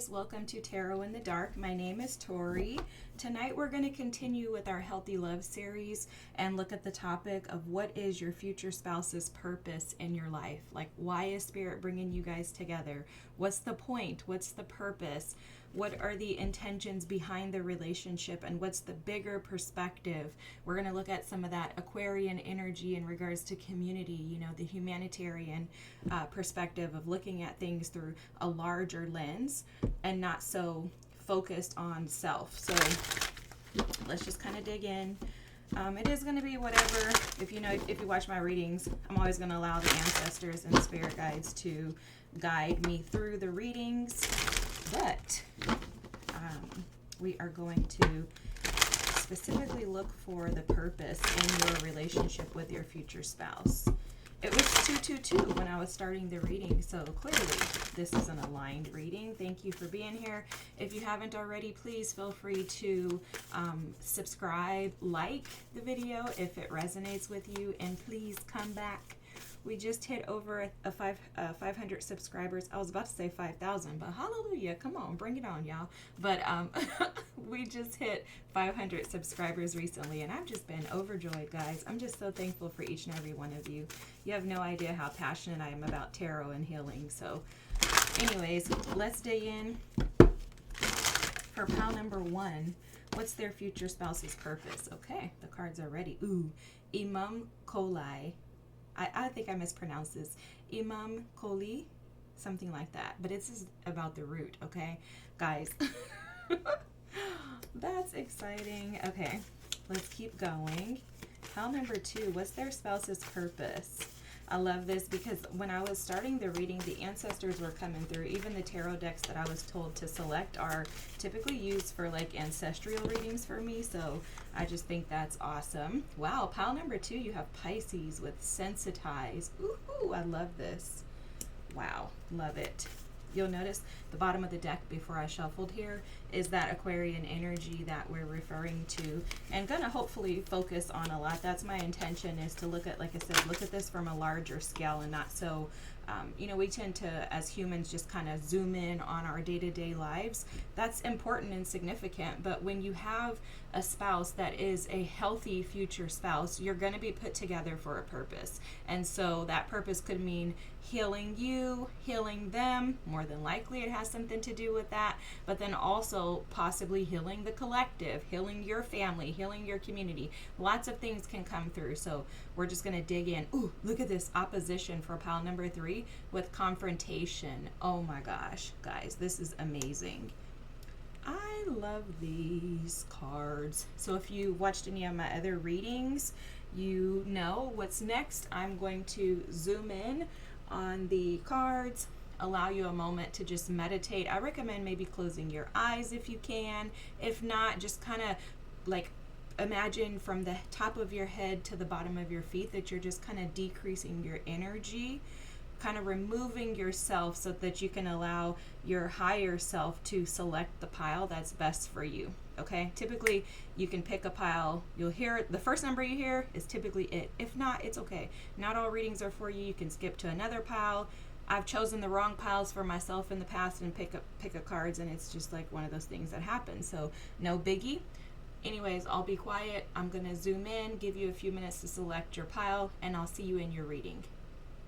guys, welcome to Tarot in the Dark. My name is Tori. Tonight we're going to continue with our Healthy Love series and look at the topic of what is your future spouse's purpose in your life. Like, why is Spirit bringing you guys together? What's the point? What's the purpose? What are the intentions behind the relationship, and what's the bigger perspective? We're going to look at some of that Aquarian energy in regards to community, you know, the humanitarian perspective of looking at things through a larger lens and not so focused on self. So let's just kind of dig in. It is going to be whatever. If you watch my readings, I'm always going to allow the ancestors and spirit guides to guide me through the readings. But we are going to specifically look for the purpose in your relationship with your future spouse. It was 222 when I was starting the reading, so clearly this is an aligned reading. Thank you for being here. If you haven't already, please feel free to subscribe, like the video if it resonates with you, and please come back. We just hit over 500 subscribers. I was about to say 5,000, but hallelujah, come on, bring it on, y'all. But we just hit 500 subscribers recently, and I've just been overjoyed, guys. I'm just so thankful for each and every one of you. You have no idea how passionate I am about tarot and healing. So anyways, let's dig in. For pile number 1, what's their future spouse's purpose? Okay, the cards are ready. Ooh, Imam Kolai. I think I mispronounced this. Imam Koli, something like that. But it's just about the root, okay? Guys, that's exciting. Okay, let's keep going. Pile number 2, what's their spouse's purpose? I love this because when I was starting the reading, the ancestors were coming through. Even the tarot decks that I was told to select are typically used for like ancestral readings for me. So I just think that's awesome. Wow, pile number 2, you have Pisces with sensitize. Ooh, I love this. Wow, love it. You'll notice the bottom of the deck before I shuffled here is that Aquarian energy that we're referring to, and gonna hopefully focus on a lot. That's my intention, is to look at, like I said, look at this from a larger scale and not so, we tend to, as humans, just kind of zoom in on our day-to-day lives. That's important and significant, but when you have a spouse that is a healthy future spouse, you're going to be put together for a purpose. And so that purpose could mean healing you, healing them. More than likely it has something to do with that, but then also possibly healing the collective, healing your family, healing your community. Lots of things can come through. So we're just going to dig in. Ooh, look at this opposition for pile number 3 with confrontation. Oh my gosh, guys, this is amazing. I love these cards. So if you watched any of my other readings, you know what's next. I'm going to zoom in on the cards, allow you a moment to just meditate. I recommend maybe closing your eyes if you can. If not, just kind of like imagine from the top of your head to the bottom of your feet that you're just kind of decreasing your energy, kind of removing yourself so that you can allow your higher self to select the pile that's best for you. Okay, typically you can pick a pile. You'll hear the first number you hear is typically it. If not, it's okay. Not all readings are for you. You can skip to another pile. I've chosen the wrong piles for myself in the past and pick a cards, and it's just like one of those things that happens. So no biggie. Anyways, I'll be quiet. I'm gonna zoom in, give you a few minutes to select your pile, and I'll see you in your reading.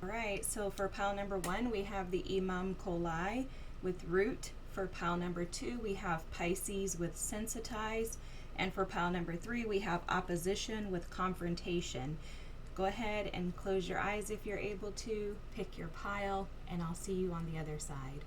All right, so for pile number 1, we have the Imam Kolai with root. For pile number 2, we have Pisces with sensitize. And for pile number 3, we have opposition with confrontation. Go ahead and close your eyes if you're able to. Pick your pile, and I'll see you on the other side.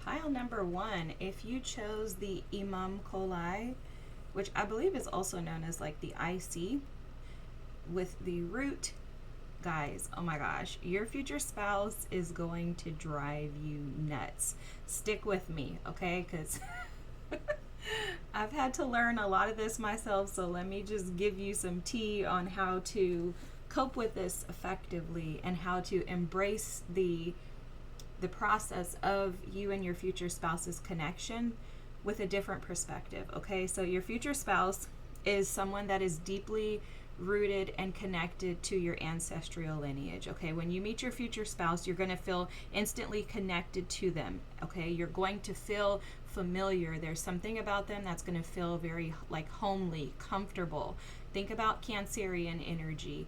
Pile number 1, if you chose the Imam Kolai, which I believe is also known as like the IC, with the root, guys, oh my gosh, your future spouse is going to drive you nuts. Stick with me, okay? Because I've had to learn a lot of this myself, so let me just give you some tea on how to cope with this effectively and how to embrace the process of you and your future spouse's connection with a different perspective. Okay, so your future spouse is someone that is deeply rooted and connected to your ancestral lineage. Okay, when you meet your future spouse, you're going to feel instantly connected to them. Okay, you're going to feel familiar. There's something about them that's going to feel very like homely, comfortable. Think about Cancerian energy.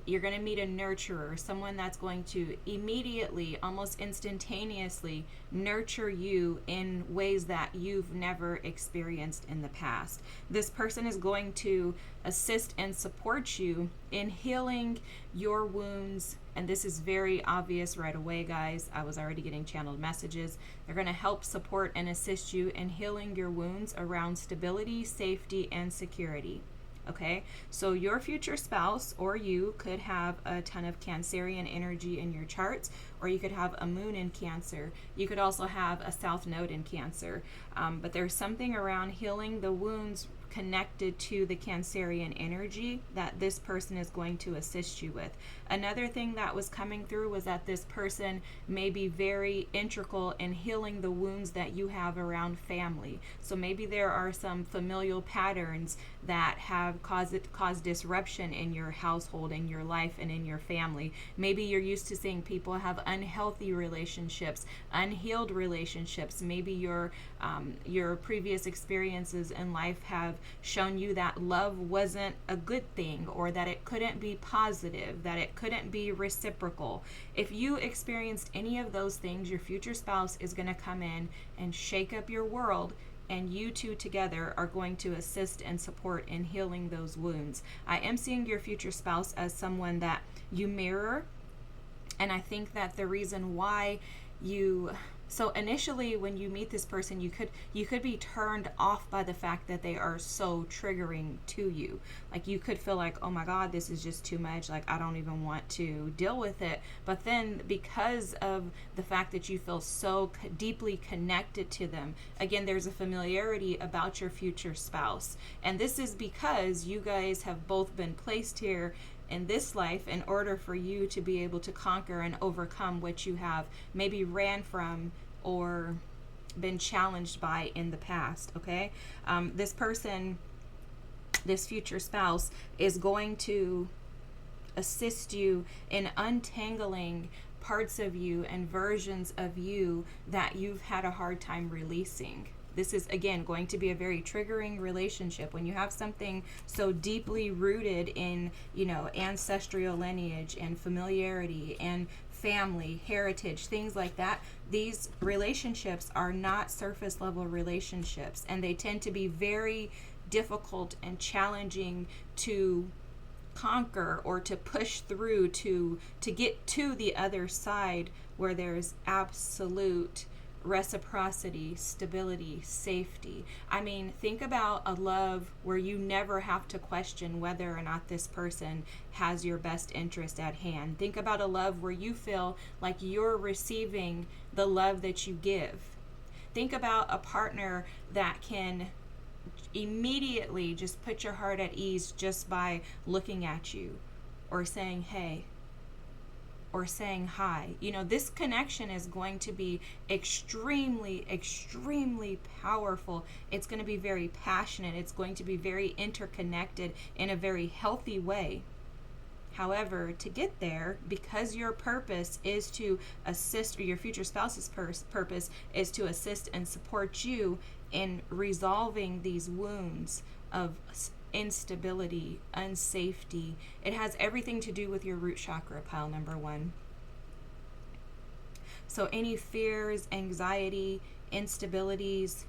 You're going to meet a nurturer, someone that's going to immediately, almost instantaneously, nurture you in ways that you've never experienced in the past. This person is going to assist and support you in healing your wounds. And this is very obvious right away, guys. I was already getting channeled messages. They're going to help support and assist you in healing your wounds around stability, safety, and security. Okay, so your future spouse or you could have a ton of Cancerian energy in your charts, or you could have a moon in Cancer. You could also have a south node in Cancer. But there's something around healing the wounds connected to the Cancerian energy that this person is going to assist you with. Another thing that was coming through was that this person may be very integral in healing the wounds that you have around family. So maybe there are some familial patterns that have caused disruption in your household, in your life, and in your family. Maybe you're used to seeing people have unhealthy relationships, unhealed relationships. Maybe your previous experiences in life have shown you that love wasn't a good thing, or that it couldn't be positive, that it couldn't be reciprocal. If you experienced any of those things, your future spouse is going to come in and shake up your world, and you two together are going to assist and support in healing those wounds. I am seeing your future spouse as someone that you mirror, and I think that the reason why so initially when you meet this person, you could be turned off by the fact that they are so triggering to you. Like you could feel like, oh my God, this is just too much. Like I don't even want to deal with it. But then because of the fact that you feel so deeply connected to them, again, there's a familiarity about your future spouse. And this is because you guys have both been placed here in this life in order for you to be able to conquer and overcome what you have maybe ran from or been challenged by in the past. Okay, this person, this future spouse, is going to assist you in untangling parts of you and versions of you that you've had a hard time releasing. This is, again, going to be a very triggering relationship. When you have something so deeply rooted in, ancestral lineage and familiarity and family, heritage, things like that, these relationships are not surface level relationships, and they tend to be very difficult and challenging to conquer or to push through to get to the other side where there's absolute reciprocity, stability, safety. I mean, think about a love where you never have to question whether or not this person has your best interest at hand. Think about a love where you feel like you're receiving the love that you give. Think about a partner that can immediately just put your heart at ease just by looking at you or saying, hey, or saying hi. This connection is going to be extremely, extremely powerful. It's going to be very passionate. It's going to be very interconnected in a very healthy way. However, to get there, because your purpose is to assist, or your future spouse's purpose is to assist and support you in resolving these wounds of instability, unsafety. It has everything to do with your root chakra, pile number 1. So any fears, anxiety, instabilities,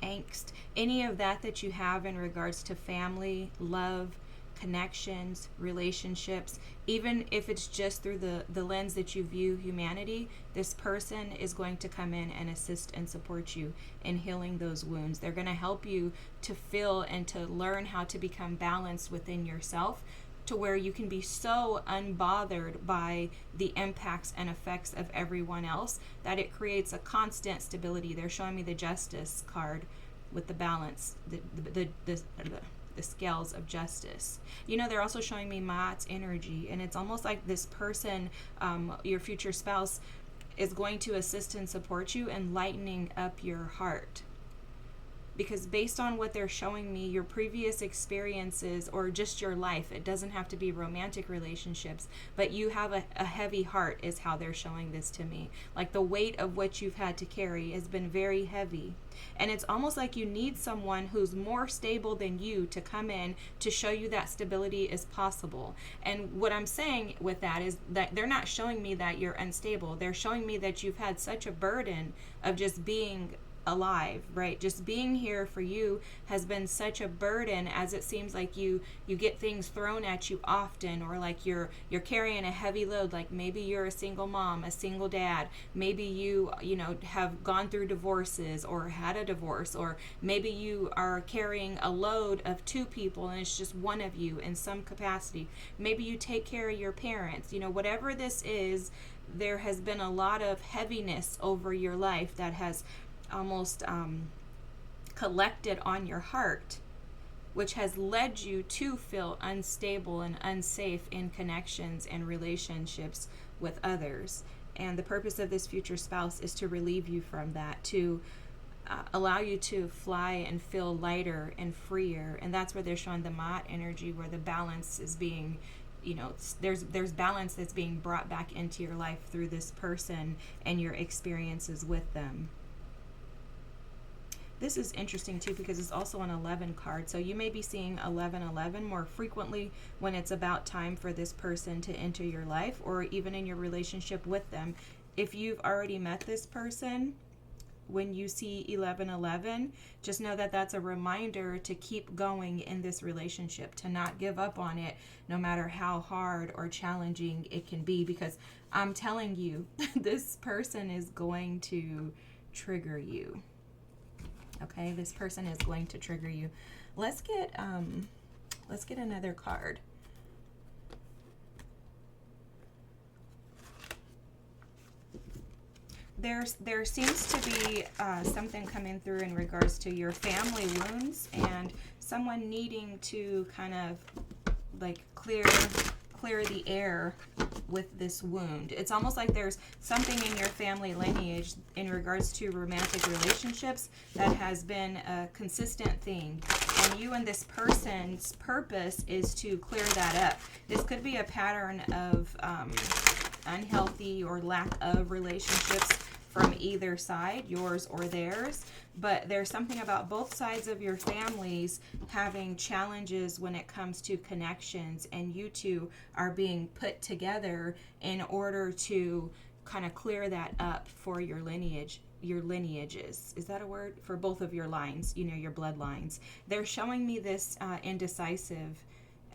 angst, any of that you have in regards to family, love, connections, relationships, even if it's just through the lens that you view humanity, this person is going to come in and assist and support you in healing those wounds. They're going to help you to feel and to learn how to become balanced within yourself, to where you can be so unbothered by the impacts and effects of everyone else that it creates a constant stability. They're showing me the Justice card. with the balance, the scales of justice. You know, they're also showing me Ma'at's energy, and it's almost like this person, your future spouse, is going to assist and support you in lightening up your heart. Because based on what they're showing me, your previous experiences or just your life, it doesn't have to be romantic relationships, but you have a heavy heart is how they're showing this to me. Like the weight of what you've had to carry has been very heavy. And it's almost like you need someone who's more stable than you to come in to show you that stability is possible. And what I'm saying with that is that they're not showing me that you're unstable. They're showing me that you've had such a burden of just being alive, right? Just being here for you has been such a burden, as it seems like you get things thrown at you often, or like you're carrying a heavy load. Like maybe you're a single mom, a single dad, maybe you have gone through divorces or had a divorce, or maybe you are carrying a load of two people and it's just one of you in some capacity. Maybe you take care of your parents. Whatever this is, there has been a lot of heaviness over your life that has almost collected on your heart, which has led you to feel unstable and unsafe in connections and relationships with others. And the purpose of this future spouse is to relieve you from that, to allow you to fly and feel lighter and freer. And that's where they're showing the Ma'at energy, where the balance is being, there's balance that's being brought back into your life through this person and your experiences with them. This is interesting too, because it's also an 11 card. So you may be seeing 1111 more frequently when it's about time for this person to enter your life, or even in your relationship with them. If you've already met this person, when you see 1111, just know that that's a reminder to keep going in this relationship, to not give up on it, no matter how hard or challenging it can be. Because I'm telling you, this person is going to trigger you. Okay, this person is going to trigger you. Let's get another card. There seems to be something coming through in regards to your family wounds, and someone needing to kind of like clear the air with this wound. It's almost like there's something in your family lineage in regards to romantic relationships that has been a consistent thing, and you and this person's purpose is to clear that up. This could be a pattern of unhealthy or lack of relationships from either side, yours or theirs, but there's something about both sides of your families having challenges when it comes to connections, and you two are being put together in order to kind of clear that up for your lineages. Is that a word? For both of your lines, your bloodlines. They're showing me this indecisive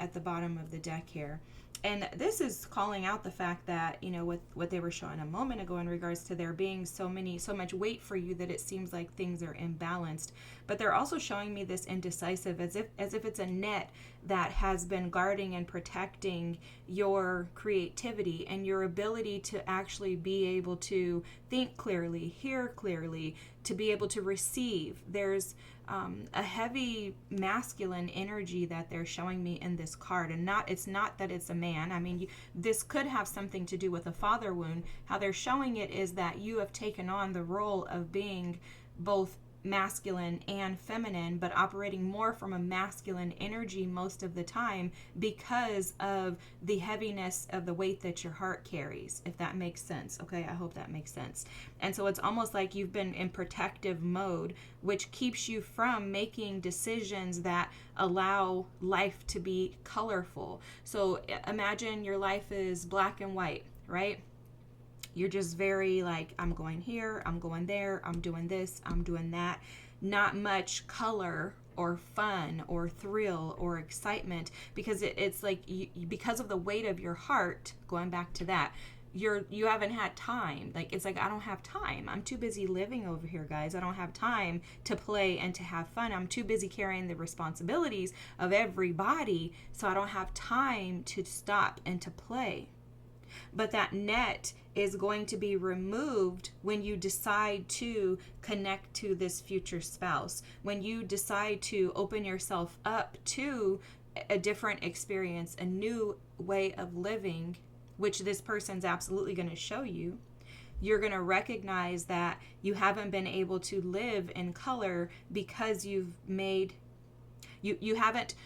at the bottom of the deck here. And this is calling out the fact that, with what they were showing a moment ago in regards to there being so much weight for you that it seems like things are imbalanced. But they're also showing me this indecisive as if it's a net that has been guarding and protecting your creativity and your ability to actually be able to think clearly, hear clearly, to be able to receive. There's a heavy masculine energy that they're showing me in this card, and it's not that it's a man. I mean, this could have something to do with a father wound. How they're showing it is that you have taken on the role of being both masculine and feminine, but operating more from a masculine energy most of the time because of the heaviness of the weight that your heart carries, if that makes sense. Okay, I hope that makes sense. And so it's almost like you've been in protective mode, which keeps you from making decisions that allow life to be colorful. So imagine your life is black and white, right? You're just very like, I'm going here, I'm going there, I'm doing this, I'm doing that. Not much color or fun or thrill or excitement, because it's like because of the weight of your heart, going back to that, you haven't had time. Like, it's like, I don't have time. I'm too busy living over here, guys. I don't have time to play and to have fun. I'm too busy carrying the responsibilities of everybody, so I don't have time to stop and to play. but that net is going to be removed when you decide to connect to this future spouse, when you decide to open yourself up to a different experience, a new way of living, which this person's absolutely going to show you. You're going to recognize that you haven't been able to live in color because you haven't,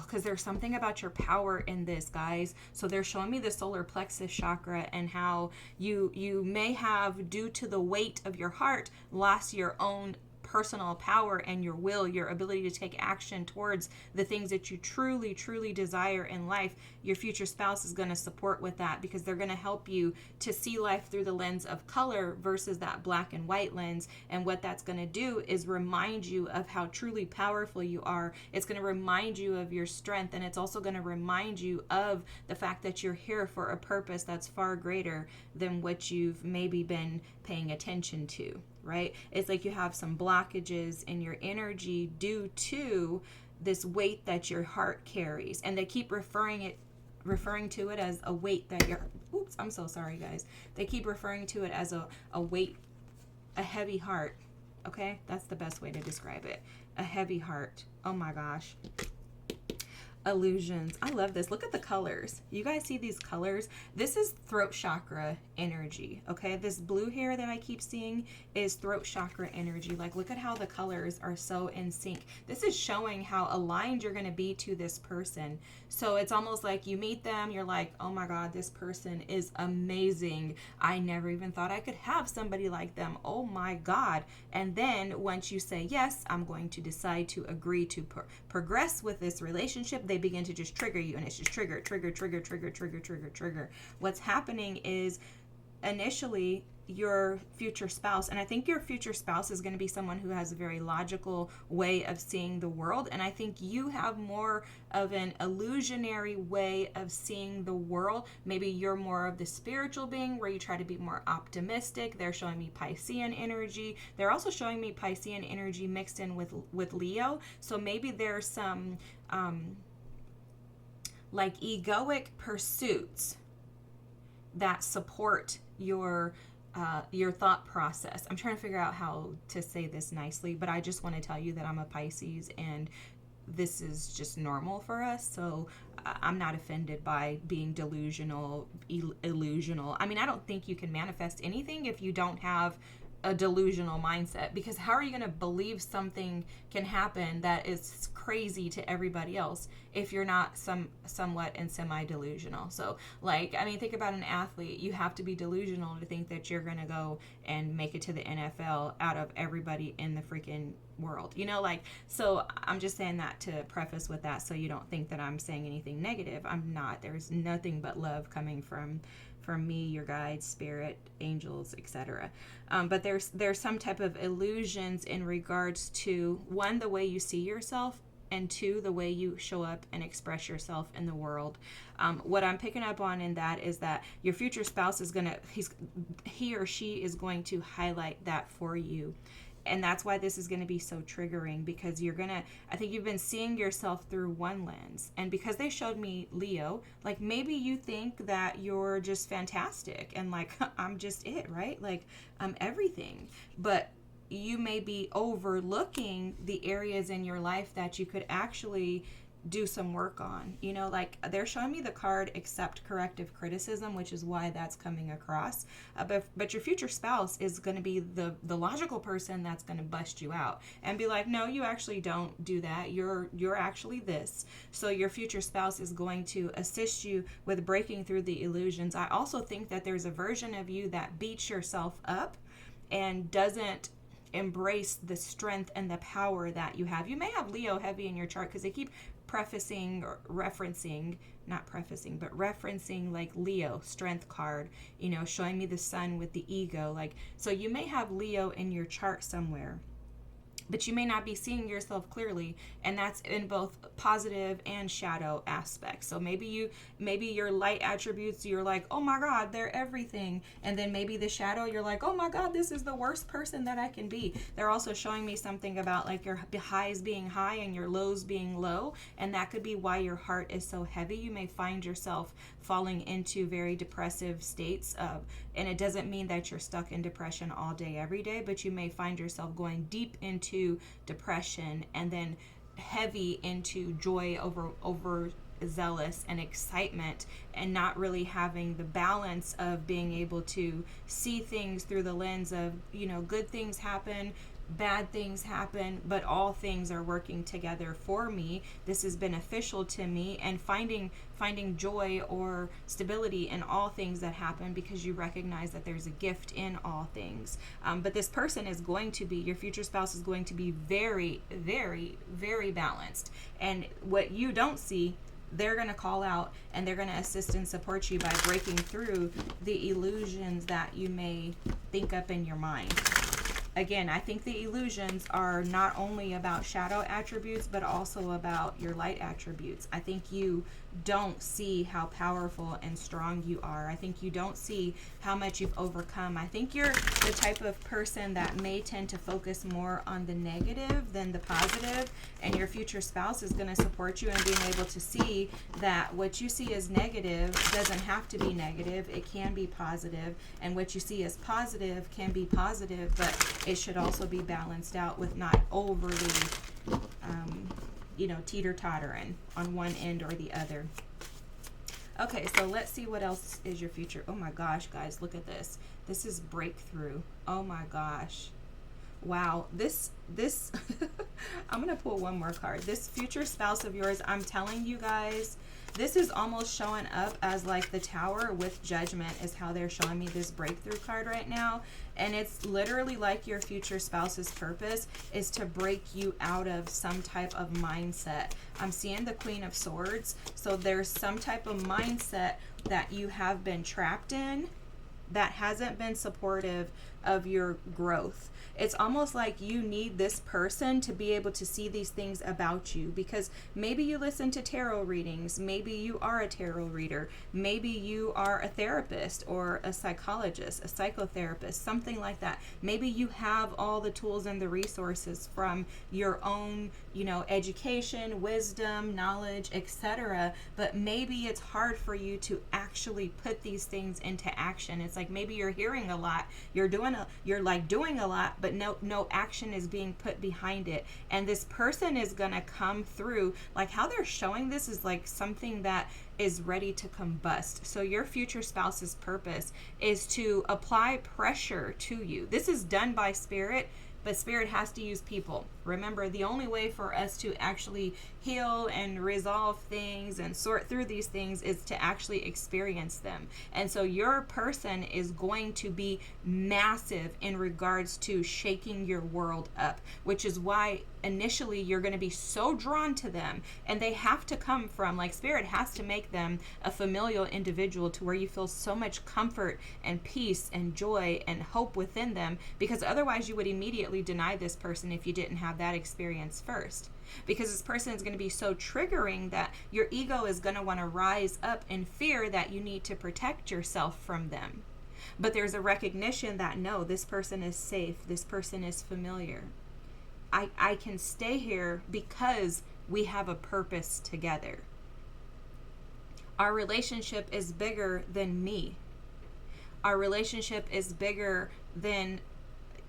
because there's something about your power in this, guys. So they're showing me the solar plexus chakra and how you may have, due to the weight of your heart, lost your own personal power and your will, your ability to take action towards the things that you truly, truly desire in life. Your future spouse is going to support with that, because they're going to help you to see life through the lens of color versus that black and white lens. And what that's going to do is remind you of how truly powerful you are. It's going to remind you of your strength, and it's also going to remind you of the fact that you're here for a purpose that's far greater than what you've maybe been paying attention to. Right? It's like you have some blockages in your energy due to this weight that your heart carries, and they keep referring to it as a weight that you're, oops, I'm so sorry, guys. They keep referring to it as a weight, a heavy heart. Okay? That's the best way to describe it. A heavy heart. Oh my gosh. Illusions. I love this. Look at the colors. You guys see these colors? This is throat chakra energy. Okay, this blue here that I keep seeing is throat chakra energy. Like, look at how the colors are so in sync. This is showing how aligned you're going to be to this person. So it's almost like you meet them, you're like, oh my God, this person is amazing. I never even thought I could have somebody like them. Oh my God. And then once you say, yes, I'm going to decide to agree to progress with this relationship, they begin to just trigger you, and it's just trigger. What's happening is, initially, your future spouse, and I think your future spouse is going to be someone who has a very logical way of seeing the world, and I think you have more of an illusionary way of seeing the world. Maybe you're more of the spiritual being where you try to be more optimistic. They're showing me Piscean energy. They're also showing me Piscean energy mixed in with Leo. So maybe there's some like egoic pursuits that support your thought process. I'm trying to figure out how to say this nicely, but I just want to tell you that I'm a Pisces, and this is just normal for us. So I'm not offended by being delusional, illusional. I mean, I don't think you can manifest anything if you don't have a delusional mindset, because how are you going to believe something can happen that is crazy to everybody else if you're not somewhat and semi-delusional? So, like, I mean, think about an athlete. You have to be delusional to think that you're going to go and make it to the NFL out of everybody in the freaking world, you know, like, so I'm just saying that to preface with that, so you don't think that I'm saying anything negative. I'm not. There's nothing but love coming from me, your guides, spirit, angels, etc. But there's some type of illusions in regards to, one, the way you see yourself, and two, the way you show up and express yourself in the world. What I'm picking up on in that is that your future spouse is he or she is going to highlight that for you. And that's why this is going to be so triggering, because I think you've been seeing yourself through one lens. And because they showed me Leo, like, maybe you think that you're just fantastic and like, I'm just it, right? Like, I'm everything. But you may be overlooking the areas in your life that you could actually do some work on. You know, like, they're showing me the card accept corrective criticism, which is why that's coming across. But your future spouse is going to be the logical person that's going to bust you out and be like, no, you actually don't do that. You're actually this. So your future spouse is going to assist you with breaking through the illusions. I also think that there's a version of you that beats yourself up and doesn't embrace the strength and the power that you have. You may have Leo heavy in your chart, because they keep referencing like Leo strength card, you know, showing me the sun with the ego. Like, so you may have Leo in your chart somewhere, but you may not be seeing yourself clearly, and that's in both positive and shadow aspects. So maybe your light attributes, you're like, oh my god, they're everything, and then maybe the shadow, you're like, oh my god, this is the worst person that I can be. They're also showing me something about like your highs being high and your lows being low, and that could be why your heart is so heavy. You may find yourself falling into very depressive states of, and it doesn't mean that you're stuck in depression all day every day, but you may find yourself going deep into depression and then heavy into joy, over zealous and excitement, and not really having the balance of being able to see things through the lens of, good things happen, bad things happen, but all things are working together for me. This is beneficial to me, and finding joy or stability in all things that happen, because you recognize that there's a gift in all things. But this person is going to be, your future spouse is going to be very, very, very balanced. And what you don't see, they're going to call out, and they're going to assist and support you by breaking through the illusions that you may think up in your mind. Again, I think the illusions are not only about shadow attributes, but also about your light attributes. I think you don't see how powerful and strong you are. I think you don't see how much you've overcome. I think you're the type of person that may tend to focus more on the negative than the positive, and your future spouse is going to support you in being able to see that what you see as negative doesn't have to be negative. It can be positive, and what you see as positive can be positive, but it should also be balanced out with not overly teeter-tottering on one end or the other. Okay, so let's see what else is your future. Oh my gosh, guys, look at this. This is breakthrough. Oh my gosh. Wow, this I'm gonna pull one more card. This future spouse of yours, I'm telling you guys, this is almost showing up as like the Tower with Judgment is how they're showing me this breakthrough card right now. And it's literally like your future spouse's purpose is to break you out of some type of mindset. I'm seeing the Queen of Swords. So there's some type of mindset that you have been trapped in that hasn't been supportive of your growth. It's almost like you need this person to be able to see these things about you, because maybe you listen to tarot readings, maybe you are a tarot reader, maybe you are a therapist or a psychologist, a psychotherapist, something like that. Maybe you have all the tools and the resources from your own, education, wisdom, knowledge, etc. But maybe it's hard for you to actually put these things into action. It's like maybe you're hearing a lot, you're doing a lot, but no action is being put behind it. And this person is gonna come through, like how they're showing this is like something that is ready to combust. So your future spouse's purpose is to apply pressure to you. This is done by Spirit, but Spirit has to use people. Remember, the only way for us to actually heal and resolve things and sort through these things is to actually experience them. And so your person is going to be massive in regards to shaking your world up, which is why initially you're going to be so drawn to them, and they have to come from, like, Spirit has to make them a familial individual to where you feel so much comfort and peace and joy and hope within them, because otherwise you would immediately deny this person if you didn't have that experience first. Because this person is going to be so triggering that your ego is going to want to rise up in fear that you need to protect yourself from them. But there's a recognition that no, this person is safe, this person is familiar. I can stay here because we have a purpose together. Our relationship is bigger than me. Our relationship is bigger than,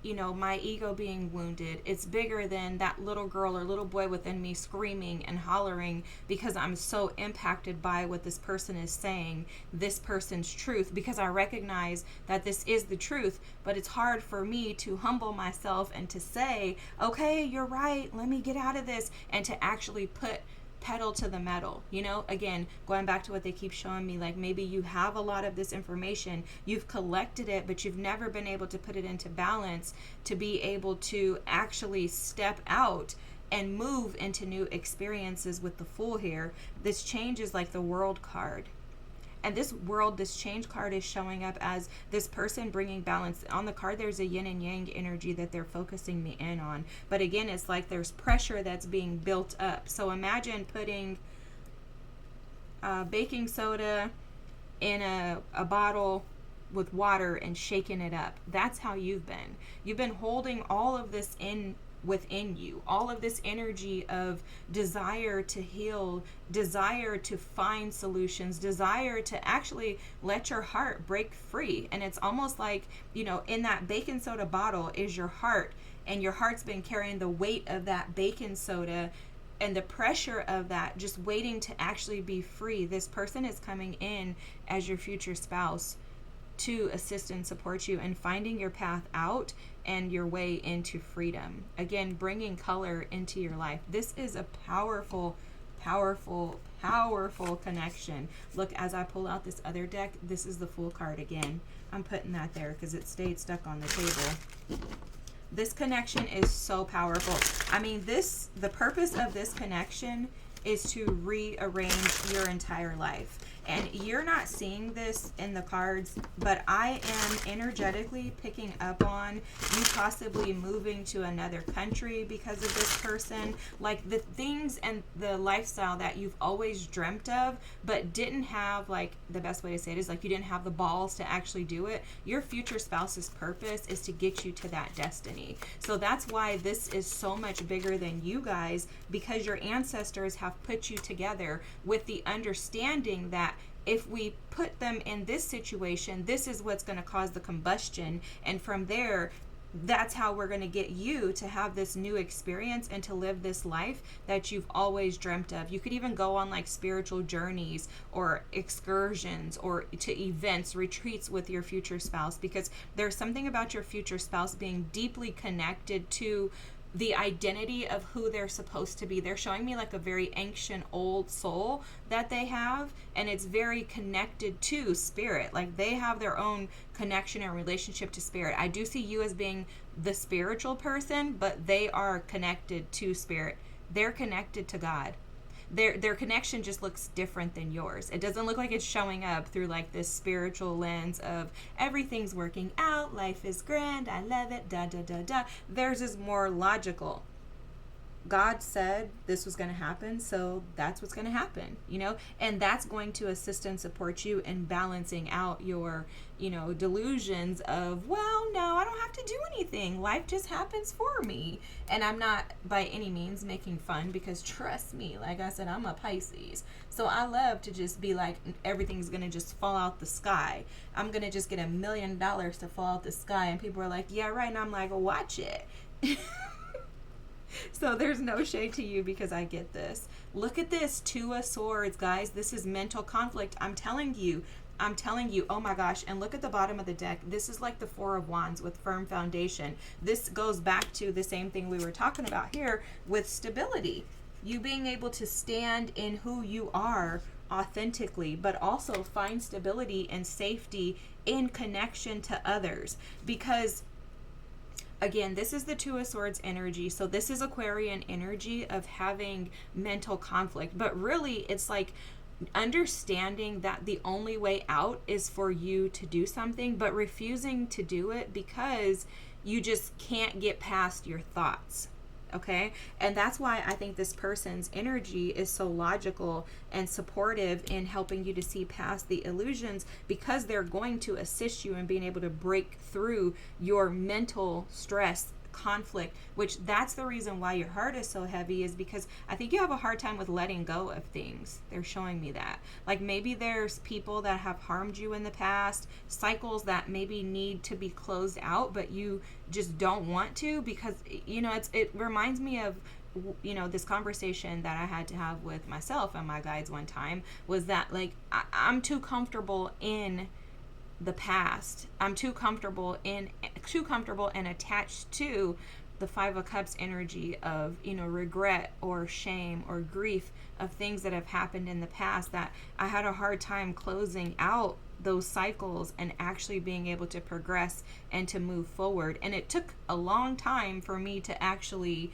my ego being wounded. It's bigger than that little girl or little boy within me screaming and hollering because I'm so impacted by what this person is saying, this person's truth, because I recognize that this is the truth, but it's hard for me to humble myself and to say, okay, you're right, let me get out of this, and to actually put pedal to the metal. Again, going back to what they keep showing me, like maybe you have a lot of this information, you've collected it, but you've never been able to put it into balance to be able to actually step out and move into new experiences with the Fool here. This change is like the World card. And this world, this change card is showing up as this person bringing balance. On the card, there's a yin and yang energy that they're focusing me in on. But again, it's like there's pressure that's being built up. So imagine putting baking soda in a bottle with water and shaking it up. That's how you've been. You've been holding all of this in within you, all of this energy of desire to heal, desire to find solutions, desire to actually let your heart break free. And it's almost like, you know, in that baking soda bottle is your heart, and your heart's been carrying the weight of that baking soda and the pressure of that, just waiting to actually be free. This person is coming in as your future spouse to assist and support you in finding your path out and your way into freedom. Again, bringing color into your life. This is a powerful, powerful, powerful connection. Look, as I pull out this other deck, this is the Fool card again. I'm putting that there because it stayed stuck on the table. This connection is so powerful. I mean, the purpose of this connection is to rearrange your entire life. And you're not seeing this in the cards, but I am energetically picking up on you possibly moving to another country because of this person. Like the things and the lifestyle that you've always dreamt of, but didn't have, like, the best way to say it is like you didn't have the balls to actually do it. Your future spouse's purpose is to get you to that destiny. So that's why this is so much bigger than you guys, because your ancestors have put you together with the understanding that if we put them in this situation, this is what's going to cause the combustion. And from there, that's how we're going to get you to have this new experience and to live this life that you've always dreamt of. You could even go on like spiritual journeys or excursions or to events, retreats with your future spouse, because there's something about your future spouse being deeply connected to the identity of who they're supposed to be. They're showing me like a very ancient old soul that they have, and it's very connected to spirit. Like they have their own connection and relationship to spirit. I do see you as being the spiritual person, but they are connected to spirit. They're connected to God. Their connection just looks different than yours. It doesn't look like it's showing up through like this spiritual lens of everything's working out, life is grand, I love it, da da da da. Theirs is more logical. God said this was going to happen, so that's what's going to happen, you know, and that's going to assist and support you in balancing out your, you know, delusions of, well, no, I don't have to do anything. Life just happens for me. And I'm not by any means making fun, because trust me, like I said, I'm a Pisces. So I love to just be like, everything's going to just fall out the sky. I'm going to just get $1 million to fall out the sky. And people are like, yeah, right. And I'm like, watch it. So there's no shade to you, because I get this. Look at this, Two of Swords, guys. This is mental conflict. I'm telling you, oh my gosh. And look at the bottom of the deck. This is like the Four of Wands with firm foundation. This goes back to the same thing we were talking about here with stability. You being able to stand in who you are authentically, but also find stability and safety in connection to others. Because again, this is the Two of Swords energy. So this is Aquarian energy of having mental conflict. But really, it's like understanding that the only way out is for you to do something, but refusing to do it because you just can't get past your thoughts. Okay? And that's why I think this person's energy is so logical and supportive in helping you to see past the illusions, because they're going to assist you in being able to break through your mental stress, conflict, which that's the reason why your heart is so heavy, is because I think you have a hard time with letting go of things. They're showing me that. Like maybe there's people that have harmed you in the past, cycles that maybe need to be closed out, but you just don't want to, because, you know, it reminds me of, you know, this conversation that I had to have with myself and my guides one time, was that like I'm too comfortable in the past. I'm too comfortable and attached to the Five of Cups energy of, you know, regret or shame or grief of things that have happened in the past, that I had a hard time closing out those cycles and actually being able to progress and to move forward. And it took a long time for me to actually,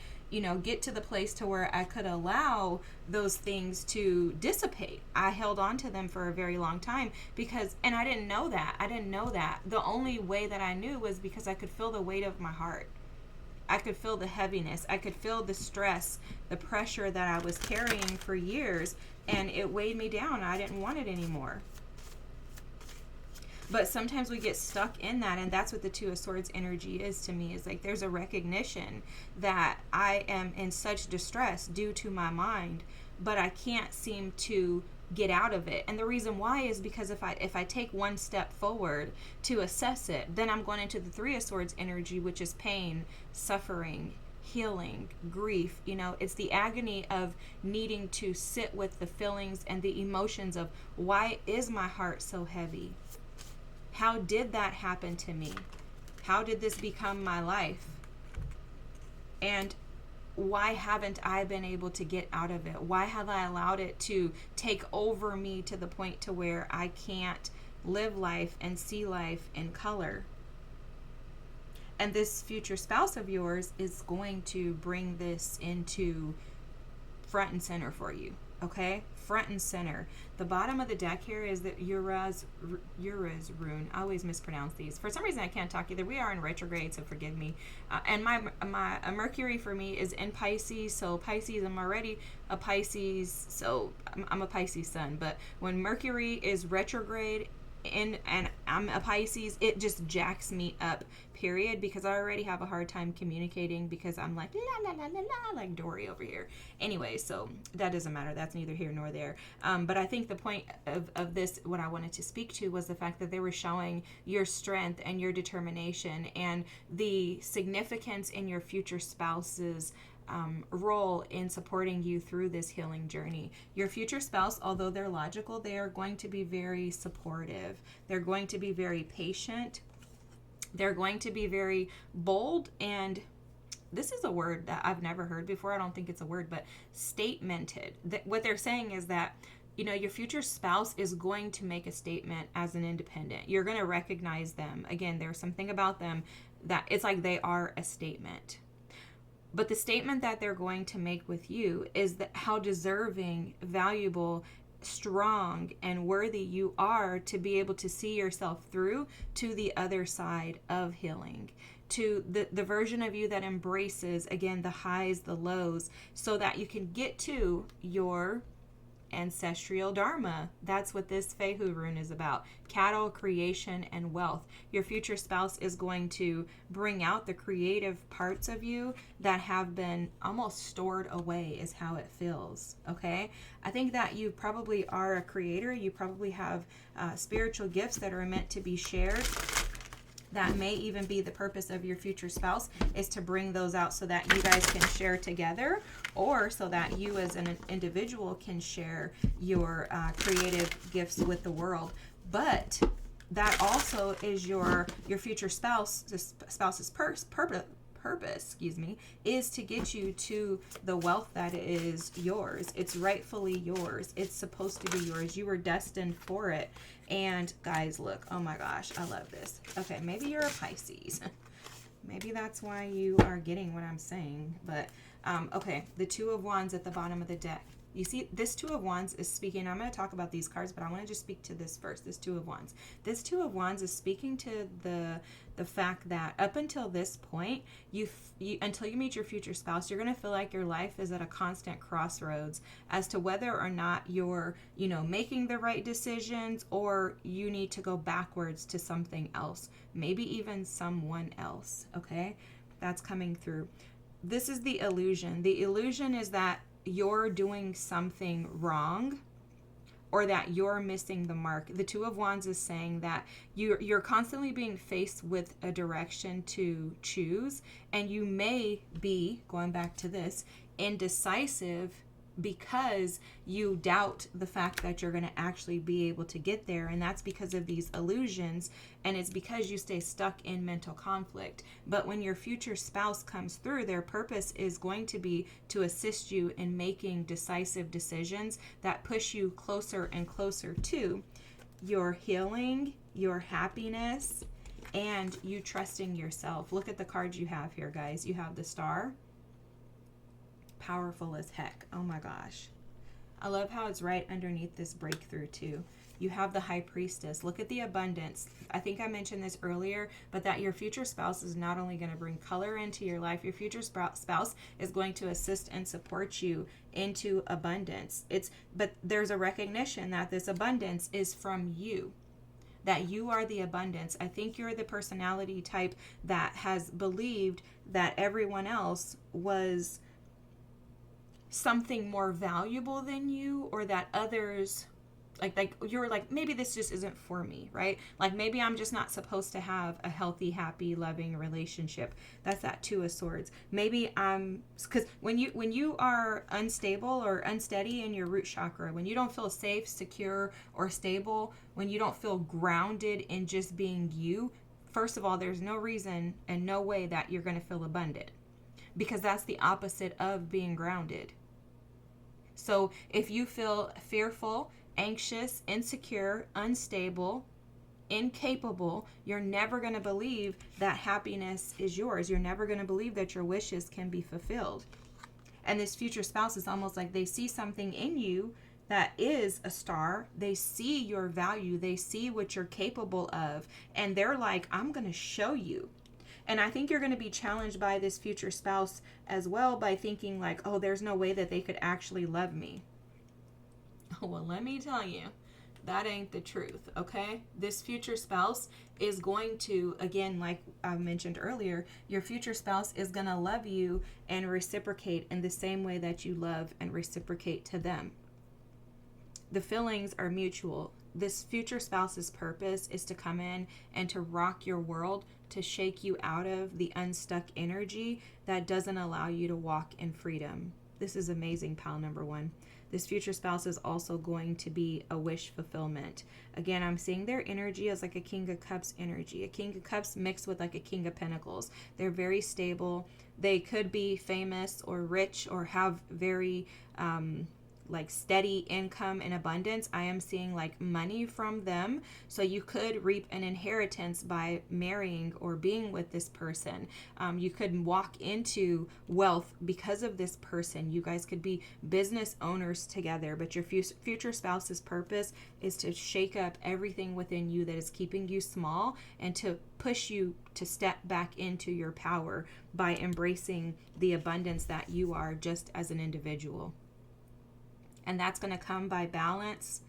get to the place to where I could allow those things to dissipate. I held on to them for a very long time and I didn't know that. The only way that I knew was because I could feel the weight of my heart. I could feel the heaviness. I could feel the stress, the pressure that I was carrying for years, and it weighed me down. I didn't want it anymore. But sometimes we get stuck in that, and that's what the Two of Swords energy is to me. Is like there's a recognition that I am in such distress due to my mind, but I can't seem to get out of it. And the reason why is because if I take one step forward to assess it, then I'm going into the Three of Swords energy, which is pain, suffering, healing, grief. It's the agony of needing to sit with the feelings and the emotions of, why is my heart so heavy? How did that happen to me? How did this become my life? And why haven't I been able to get out of it? Why have I allowed it to take over me to the point to where I can't live life and see life in color? And this future spouse of yours is going to bring this into front and center for you, okay? Front and center. The bottom of the deck here is the Uraz rune. I always mispronounce these. For some reason, I can't talk either. We are in retrograde, so forgive me. And my Mercury for me is in Pisces. So Pisces, I'm already a Pisces. So I'm a Pisces sun. But when Mercury is retrograde and I'm a Pisces, it just jacks me up, period, because I already have a hard time communicating because I'm like la la la la la, like Tori over here. Anyway, so that doesn't matter. That's neither here nor there. But I think the point of this, what I wanted to speak to, was the fact that they were showing your strength and your determination and the significance in your future spouse's role in supporting you through this healing journey. Your future spouse, although they're logical, they are going to be very supportive. They're going to be very patient. They're going to be very bold, and this is a word that I've never heard before. I don't think it's a word, but statemented. What they're saying is that your future spouse is going to make a statement as an independent. You're going to recognize them. Again, there's something about them that it's like they are a statement. But the statement that they're going to make with you is that how deserving, valuable, strong, and worthy you are to be able to see yourself through to the other side of healing, to the version of you that embraces, again, the highs, the lows, so that you can get to your ancestral dharma. That's what this Fehu rune is about. Cattle, creation, and wealth. Your future spouse is going to bring out the creative parts of you that have been almost stored away, is how it feels. Okay? I think that you probably are a creator. You probably have spiritual gifts that are meant to be shared. That may even be the purpose of your future spouse, is to bring those out so that you guys can share together, or so that you as an individual can share your creative gifts with the world. But that also is your future spouse's purpose, is to get you to the wealth that is yours. It's rightfully yours. It's supposed to be yours. You were destined for it. And guys, look, oh my gosh, I love this. Okay, maybe you're a Pisces. Maybe that's why you are getting what I'm saying. But okay, the Two of Wands at the bottom of the deck. You see, this Two of Wands is speaking. I'm going to talk about these cards, but I want to just speak to this first. This Two of Wands. This Two of Wands is speaking to the fact that up until this point, until you meet your future spouse, you're going to feel like your life is at a constant crossroads as to whether or not you're, making the right decisions, or you need to go backwards to something else, maybe even someone else. Okay, that's coming through. This is the illusion. The illusion is that you're doing something wrong, or that you're missing the mark. The Two of Wands is saying that you're constantly being faced with a direction to choose, and you may be, going back to this, indecisive because you doubt the fact that you're going to actually be able to get there, and that's because of these illusions, and it's because you stay stuck in mental conflict. But when your future spouse comes through, their purpose is going to be to assist you in making decisive decisions that push you closer and closer to your healing, your happiness, and you trusting yourself. Look at the cards you have here, guys. You have the Star, powerful as heck. Oh my gosh. I love how it's right underneath this breakthrough too. You have the high priestess. Look at the abundance. I think I mentioned this earlier, but that your future spouse is not only going to bring color into your life, your future spouse is going to assist and support you into abundance. But there's a recognition that this abundance is from you, that you are the abundance. I think you're the personality type that has believed that everyone else was something more valuable than you, or that others like you're like, maybe this just isn't for me, right? Like maybe I'm just not supposed to have a healthy, happy, loving relationship. That's that Two of Swords. Maybe because when you are unstable or unsteady in your root chakra, when you don't feel safe, secure, or stable, when you don't feel grounded in just being you, first of all, there's no reason and no way that you're going to feel abundant, because that's the opposite of being grounded. So if you feel fearful, anxious, insecure, unstable, incapable, you're never going to believe that happiness is yours. You're never going to believe that your wishes can be fulfilled. And this future spouse is almost like they see something in you that is a star. They see your value. They see what you're capable of. And they're like, I'm going to show you. And I think you're going to be challenged by this future spouse as well, by thinking like, oh, there's no way that they could actually love me. Well, let me tell you, that ain't the truth, okay? This future spouse is going to, again, like I mentioned earlier, your future spouse is going to love you and reciprocate in the same way that you love and reciprocate to them. The feelings are mutual. This future spouse's purpose is to come in and to rock your world, to shake you out of the unstuck energy that doesn't allow you to walk in freedom. This is amazing, pile number one. This future spouse is also going to be a wish fulfillment. Again, I'm seeing their energy as like a King of Cups energy. A King of Cups mixed with like a King of Pentacles. They're very stable. They could be famous or rich or have very like steady income and abundance. I am seeing like money from them. So you could reap an inheritance by marrying or being with this person. You could walk into wealth because of this person. You guys could be business owners together, but your future spouse's purpose is to shake up everything within you that is keeping you small and to push you to step back into your power by embracing the abundance that you are just as an individual. And that's going to come by balance,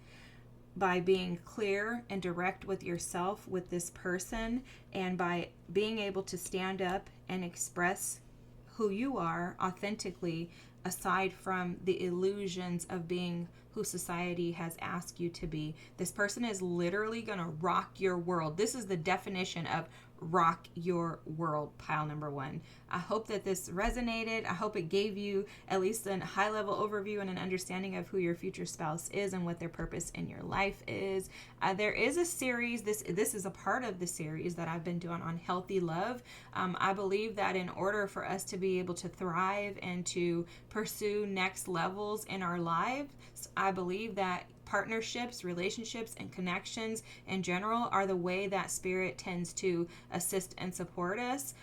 by being clear and direct with yourself, with this person, and by being able to stand up and express who you are authentically, aside from the illusions of being who society has asked you to be. This person is literally going to rock your world. This is the definition of rock your world, pile number one. I hope that this resonated. I hope it gave you at least a high level overview and an understanding of who your future spouse is and what their purpose in your life is. There is a series, this is a part of the series that I've been doing on healthy love. I believe that in order for us to be able to thrive and to pursue next levels in our lives, I believe that partnerships, relationships, and connections in general are the way that spirit tends to assist and support us.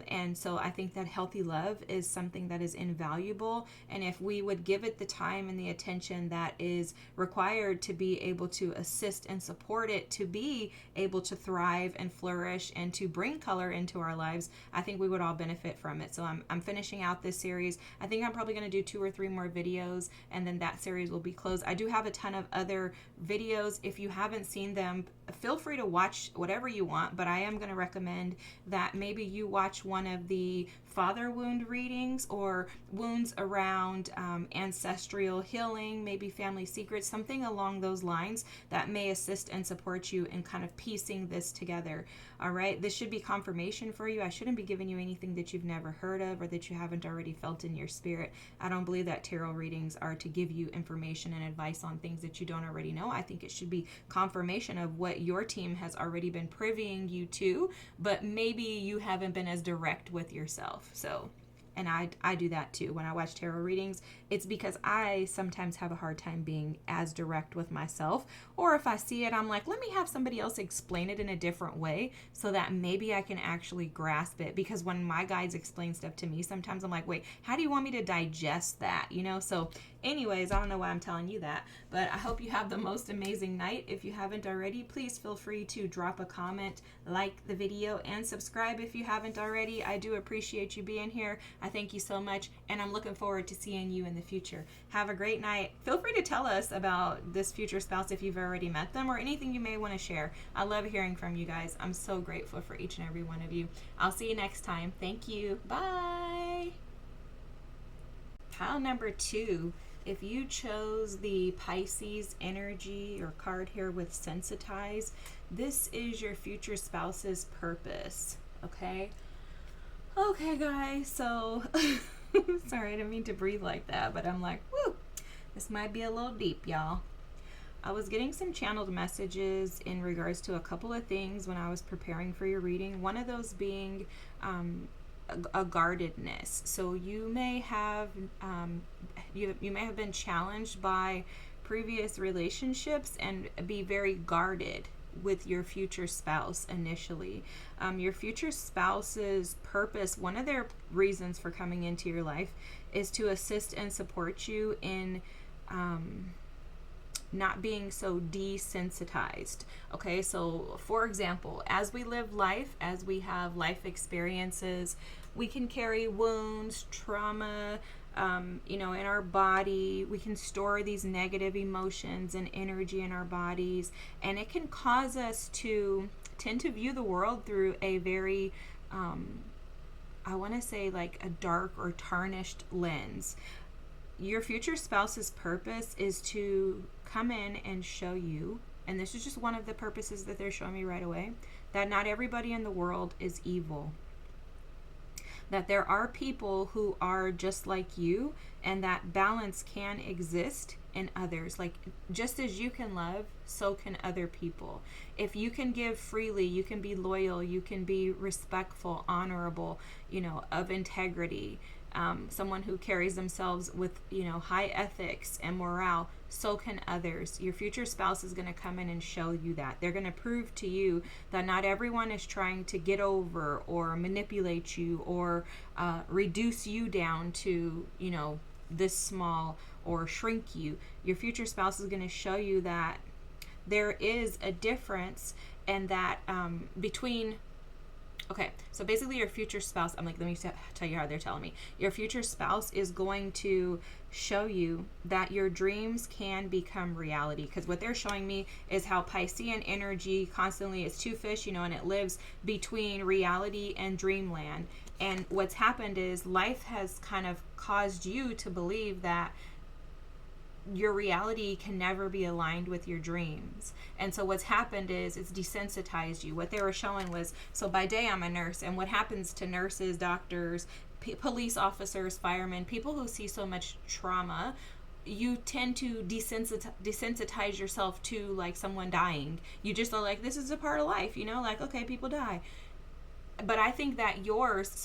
And so I think that healthy love is something that is invaluable. And if we would give it the time and the attention that is required to be able to assist and support it, to be able to thrive and flourish and to bring color into our lives, I think we would all benefit from it. So I'm finishing out this series. I think I'm probably going to do 2 or 3 more videos, and then that series will be closed. I do have a ton of other videos. If you haven't seen them, feel free to watch whatever you want, but I am going to recommend that maybe you watch one of the father wound readings or wounds around ancestral healing, maybe family secrets, something along those lines that may assist and support you in kind of piecing this together. All right, this should be confirmation for you. I shouldn't be giving you anything that you've never heard of or that you haven't already felt in your spirit. I don't believe that tarot readings are to give you information and advice on things that you don't already know. I think it should be confirmation of what your team has already been privying you to, but maybe you haven't been as direct with yourself. So And I do that too. When I watch tarot readings, it's because I sometimes have a hard time being as direct with myself. Or if I see it, I'm like, let me have somebody else explain it in a different way so that maybe I can actually grasp it. Because when my guides explain stuff to me, sometimes I'm like, wait, how do you want me to digest that? You know, so anyways, I don't know why I'm telling you that, but I hope you have the most amazing night. If you haven't already, please feel free to drop a comment, like the video, and subscribe if you haven't already. I do appreciate you being here. I thank you so much, and I'm looking forward to seeing you in the future. Have a great night. Feel free to tell us about this future spouse if you've already met them, or anything you may want to share. I love hearing from you guys. I'm so grateful for each and every one of you. I'll see you next time. Thank you. Bye. Pile number 2. If you chose the Pisces energy or card here with sensitize, this is your future spouse's purpose. Okay? Okay, guys. So, sorry, I didn't mean to breathe like that, but I'm like, whoo, this might be a little deep, y'all. I was getting some channeled messages in regards to a couple of things when I was preparing for your reading. One of those being a guardedness. So you may have you may have been challenged by previous relationships and be very guarded with your future spouse initially. Your future spouse's purpose, one of their reasons for coming into your life, is to assist and support you in not being so desensitized. Okay, so for example, as we live life, as we have life experiences, we can carry wounds, trauma, in our body. We can store these negative emotions and energy in our bodies, and it can cause us to tend to view the world through a very, I want to say like a dark or tarnished lens. Your future spouse's purpose is to come in and show you, and this is just one of the purposes that they're showing me right away, that not everybody in the world is evil. That there are people who are just like you, and that balance can exist in others. Like, just as you can love, so can other people. If you can give freely, you can be loyal, you can be respectful, honorable, of integrity, someone who carries themselves with, high ethics and morale, so can others. Your future spouse is going to come in and show you that. They're going to prove to you that not everyone is trying to get over or manipulate you or reduce you down to, this small, or shrink you. Your future spouse is going to show you that there is a difference, and that between okay, so basically your future spouse, I'm like, let me tell you how they're telling me. Your future spouse is going to show you that your dreams can become reality. Because what they're showing me is how Piscean energy constantly is two fish, and it lives between reality and dreamland. And what's happened is life has kind of caused you to believe that your reality can never be aligned with your dreams. And so what's happened is it's desensitized you. What they were showing was, so by day I'm a nurse, and what happens to nurses, doctors, police officers, firemen, people who see so much trauma, you tend to desensitize yourself to like someone dying. You just are like, this is a part of life, like, okay, people die. But I think that yours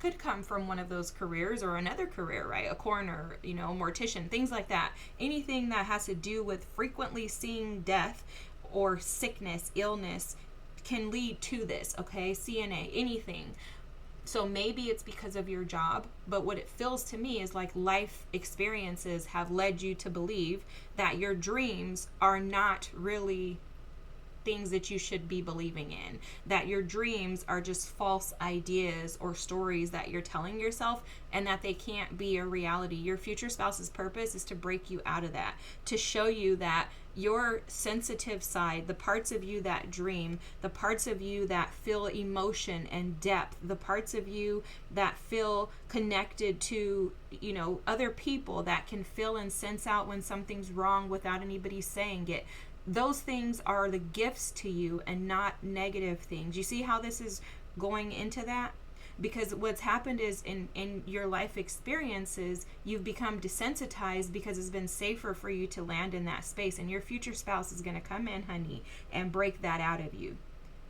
could come from one of those careers or another career, right? A coroner, mortician, things like that. Anything that has to do with frequently seeing death or sickness, illness can lead to this, okay? CNA, anything. So maybe it's because of your job, but what it feels to me is like life experiences have led you to believe that your dreams are not really things that you should be believing in, that your dreams are just false ideas or stories that you're telling yourself, and that they can't be a reality. Your future spouse's purpose is to break you out of that, to show you that your sensitive side, the parts of you that dream, the parts of you that feel emotion and depth, the parts of you that feel connected to, other people, that can feel and sense out when something's wrong without anybody saying it. Those things are the gifts to you and not negative things. You see how this is going into that? Because what's happened is in your life experiences, you've become desensitized because it's been safer for you to land in that space. And your future spouse is going to come in, honey, and break that out of you.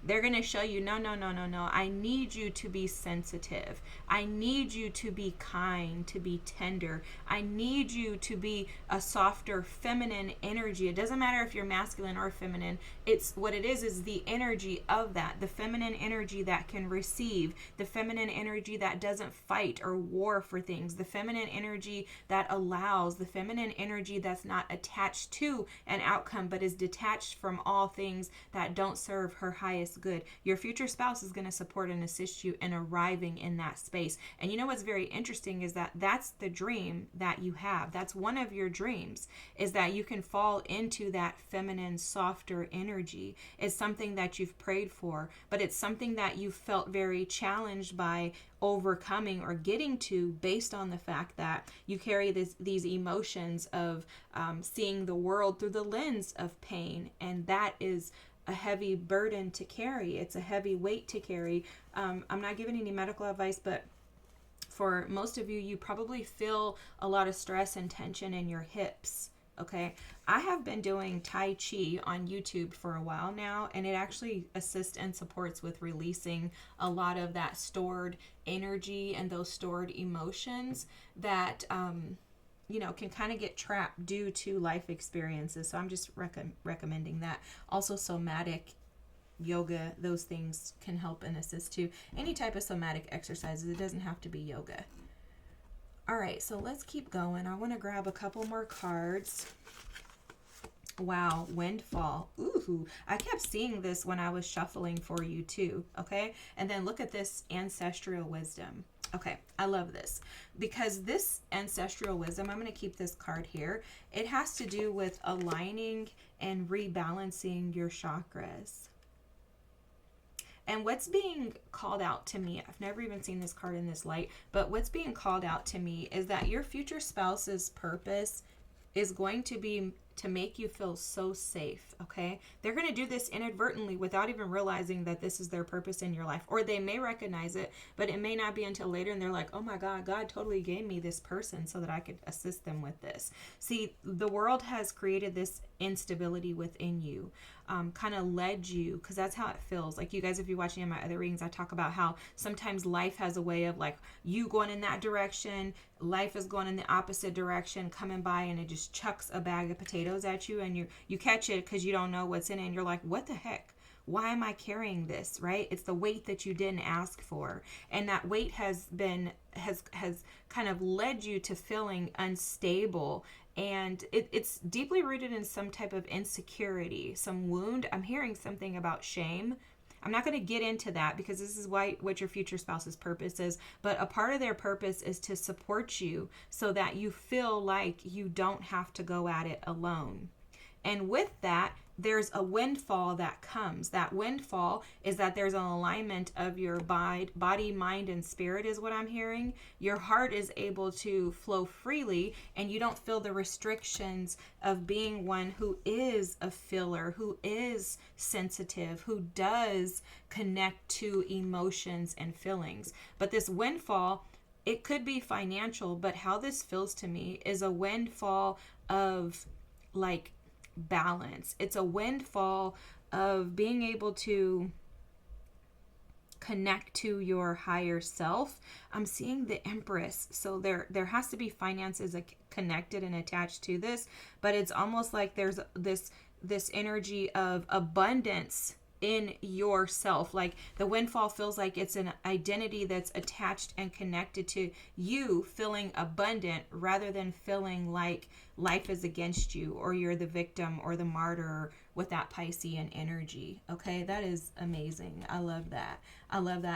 They're going to show you, no, no, no, no, no. I need you to be sensitive. I need you to be kind, to be tender. I need you to be a softer feminine energy. It doesn't matter if you're masculine or feminine. It's what it is the energy of that. The feminine energy that can receive. The feminine energy that doesn't fight or war for things. The feminine energy that allows. The feminine energy that's not attached to an outcome but is detached from all things that don't serve her highest good. Your future spouse is going to support and assist you in arriving in that space. And you know what's very interesting is that that's the dream that you have. That's one of your dreams, is that you can fall into that feminine, softer energy. It's something that you've prayed for, but it's something that you felt very challenged by overcoming or getting to, based on the fact that you carry these emotions of seeing the world through the lens of pain. And that is a heavy burden to carry. It's a heavy weight to carry. I'm not giving any medical advice, but for most of you, you probably feel a lot of stress and tension in your hips. Okay, I have been doing Tai Chi on YouTube for a while now, and it actually assists and supports with releasing a lot of that stored energy and those stored emotions that can kind of get trapped due to life experiences. So I'm just recommending that. Also, somatic yoga, those things can help and assist too. Any type of somatic exercises, it doesn't have to be yoga. All right, so let's keep going. I want to grab a couple more cards. Wow, windfall. Ooh, I kept seeing this when I was shuffling for you too, okay? And then look at this ancestral wisdom. Okay, I love this because this ancestral wisdom, I'm going to keep this card here. It has to do with aligning and rebalancing your chakras. And what's being called out to me, I've never even seen this card in this light, but what's being called out to me is that your future spouse's purpose is going to be to make you feel so safe, okay? They're going to do this inadvertently without even realizing that this is their purpose in your life. Or they may recognize it, but it may not be until later and they're like, oh my God, God totally gave me this person so that I could assist them with this. See, the world has created this instability within you, kind of led you, because that's how it feels. Like, you guys, if you're watching in my other readings, I talk about how sometimes life has a way of like you going in that direction, life is going in the opposite direction, coming by, and it just chucks a bag of potatoes at you, and you catch it because you don't know what's in it, and you're like, what the heck? Why am I carrying this, right? It's the weight that you didn't ask for. And that weight has kind of led you to feeling unstable. And it's deeply rooted in some type of insecurity, some wound. I'm hearing something about shame. I'm not going to get into that because this is what your future spouse's purpose is. But a part of their purpose is to support you so that you feel like you don't have to go at it alone. And with that, there's a windfall that comes. That windfall is that there's an alignment of your body, mind, and spirit is what I'm hearing. Your heart is able to flow freely, and you don't feel the restrictions of being one who is a feeler, who is sensitive, who does connect to emotions and feelings. But this windfall, it could be financial, but how this feels to me is a windfall of like balance. It's a windfall of being able to connect to your higher self. I'm seeing the Empress, so there has to be finances connected and attached to this, but it's almost like there's this energy of abundance in yourself. Like the windfall feels like it's an identity that's attached and connected to you feeling abundant, rather than feeling like life is against you or you're the victim or the martyr with that Piscean energy. Okay, that is amazing. I love that.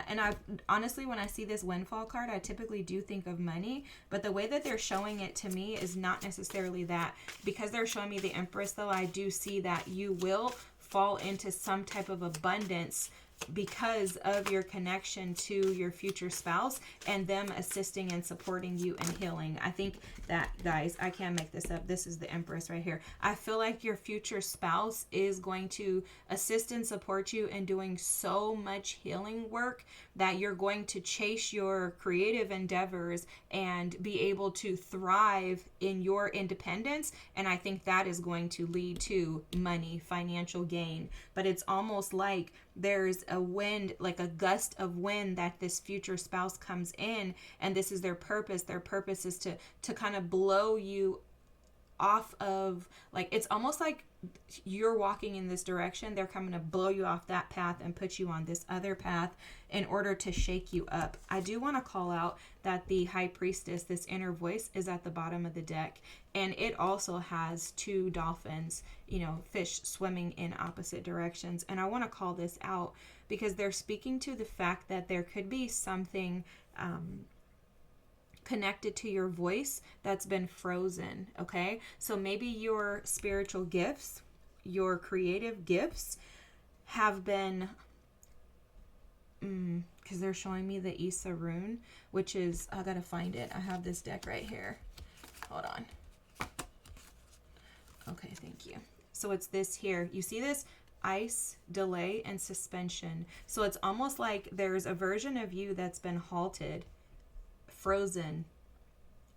And I honestly, when I see this windfall card, I typically do think of money, but the way that they're showing it to me is not necessarily that. Because they're showing me the Empress, though, I do see that you will fall into some type of abundance because of your connection to your future spouse and them assisting and supporting you in healing. I think that, guys, I can't make this up. This is the Empress right here. I feel like your future spouse is going to assist and support you in doing so much healing work that you're going to chase your creative endeavors and be able to thrive in your independence. And I think that is going to lead to money, financial gain. But it's almost like there's a wind, like a gust of wind, that this future spouse comes in, and this is their purpose. Their purpose is to kind of blow you off of, like, it's almost like you're walking in this direction, they're coming to blow you off that path and put you on this other path in order to shake you up. I do want to call out that the High Priestess, this inner voice, is at the bottom of the deck, and it also has two dolphins, fish swimming in opposite directions. And I want to call this out because they're speaking to the fact that there could be something connected to your voice that's been frozen. Okay, so maybe your spiritual gifts, your creative gifts have been because they're showing me the Issa rune, which is, I gotta find it, I have this deck right here, hold on. Okay, thank you. So it's this here, you see this? Ice, delay, and suspension. So it's almost like there's a version of you that's been halted, frozen,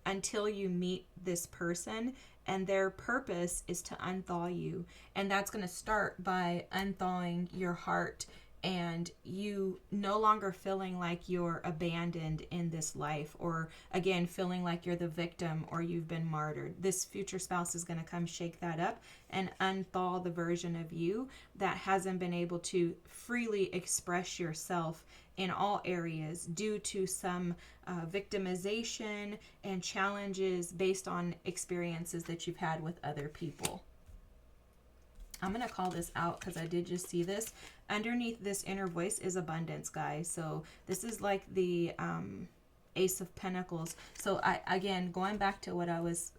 until you meet this person, and their purpose is to unthaw you. And that's going to start by unthawing your heart and you no longer feeling like you're abandoned in this life, or again feeling like you're the victim or you've been martyred. This future spouse is going to come shake that up and unthaw the version of you that hasn't been able to freely express yourself in all areas due to some victimization and challenges based on experiences that you've had with other people. I'm going to call this out because I did just see this. Underneath this inner voice is abundance, guys. So this is like the Ace of Pentacles. So again, going back to what I was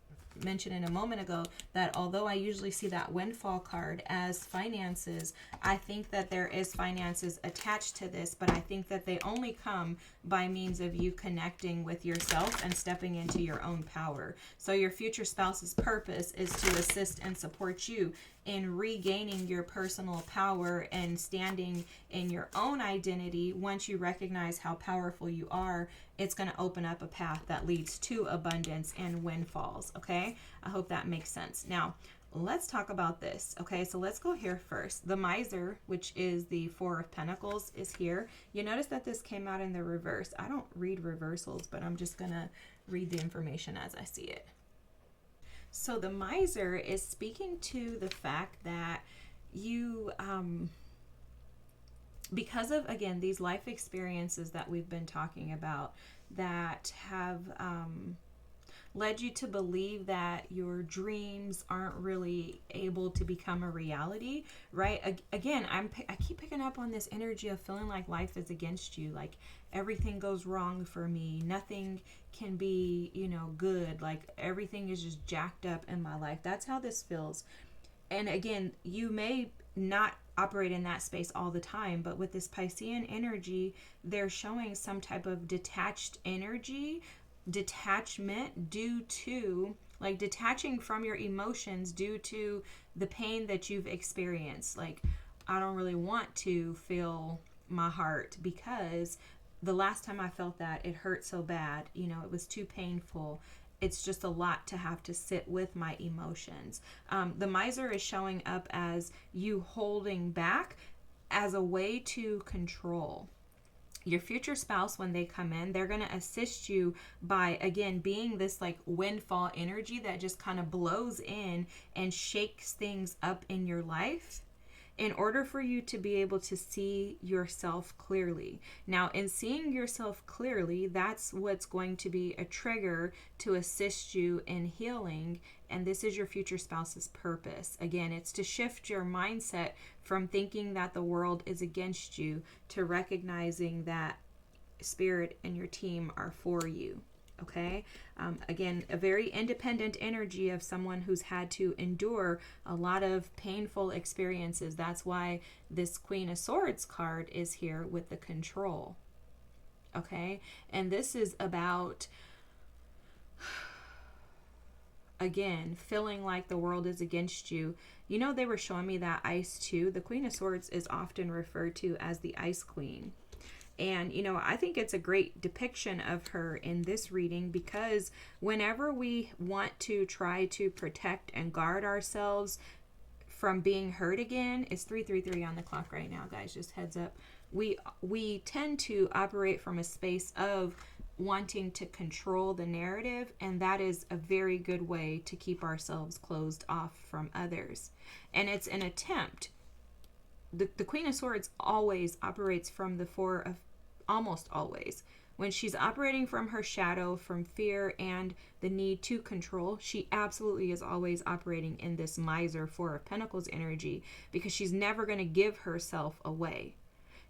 mentioning a moment ago, that although I usually see that windfall card as finances, I think that there is finances attached to this, but I think that they only come by means of you connecting with yourself and stepping into your own power. So your future spouse's purpose is to assist and support you in regaining your personal power and standing in your own identity. Once you recognize how powerful you are, it's going to open up a path that leads to abundance and windfalls. Okay, I hope that makes sense. Now let's talk about this. Okay, so let's go here first. The Miser, which is the Four of Pentacles, is here. You notice that this came out in the reverse. I don't read reversals, but I'm just gonna read the information as I see it. So the Miser is speaking to the fact that you, because of, again, these life experiences that we've been talking about that have led you to believe that your dreams aren't really able to become a reality, right? Again, I keep picking up on this energy of feeling like life is against you, like everything goes wrong for me, nothing can be, good, like everything is just jacked up in my life. That's how this feels. And again, you may not operate in that space all the time, but with this Piscean energy, they're showing some type of detached energy, detachment due to, like, detaching from your emotions due to the pain that you've experienced. Like, I don't really want to feel my heart because the last time I felt that, it hurt so bad, it was too painful. It's just a lot to have to sit with my emotions. The Miser is showing up as you holding back as a way to control. Your future spouse, when they come in, they're going to assist you by, again, being this like windfall energy that just kind of blows in and shakes things up in your life in order for you to be able to see yourself clearly. Now, in seeing yourself clearly, that's what's going to be a trigger to assist you in healing. And this is your future spouse's purpose. Again, it's to shift your mindset from thinking that the world is against you to recognizing that Spirit and your team are for you. Okay. Again, a very independent energy of someone who's had to endure a lot of painful experiences. That's why this Queen of Swords card is here with the control. Okay. And this is about, again, feeling like the world is against you. You know, they were showing me that ice too. The Queen of Swords is often referred to as the Ice Queen. And, you know, I think it's a great depiction of her in this reading, because whenever we want to try to protect and guard ourselves from being hurt again, it's 3:33 on the clock right now, guys, just heads up. We tend to operate from a space of wanting to control the narrative, and that is a very good way to keep ourselves closed off from others. And it's an attempt. The Queen of Swords always operates from the Four of, almost always. When she's operating from her shadow, from fear and the need to control, she absolutely is always operating in this miser Four of Pentacles energy, because she's never going to give herself away.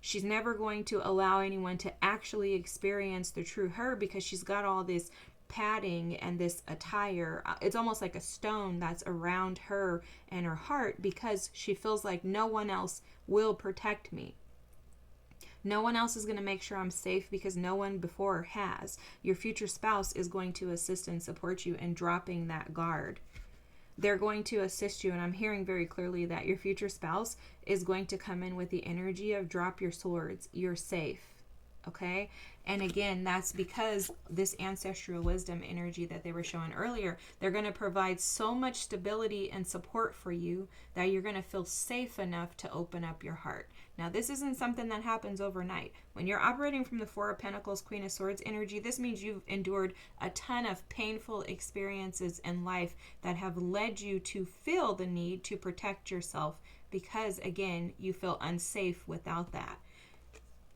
She's never going to allow anyone to actually experience the true her, because she's got all this padding and this attire. It's almost like a stone that's around her and her heart, because she feels like no one else will protect me. No one else is going to make sure I'm safe, because no one before has. Your future spouse is going to assist and support you in dropping that guard. They're going to assist you, and I'm hearing very clearly that your future spouse is going to come in with the energy of drop your swords, you're safe. Okay? And again, that's because this ancestral wisdom energy that they were showing earlier, they're going to provide so much stability and support for you that you're going to feel safe enough to open up your heart. Now, this isn't something that happens overnight. When you're operating from the Four of Pentacles, Queen of Swords energy, this means you've endured a ton of painful experiences in life that have led you to feel the need to protect yourself, because, again, you feel unsafe without that.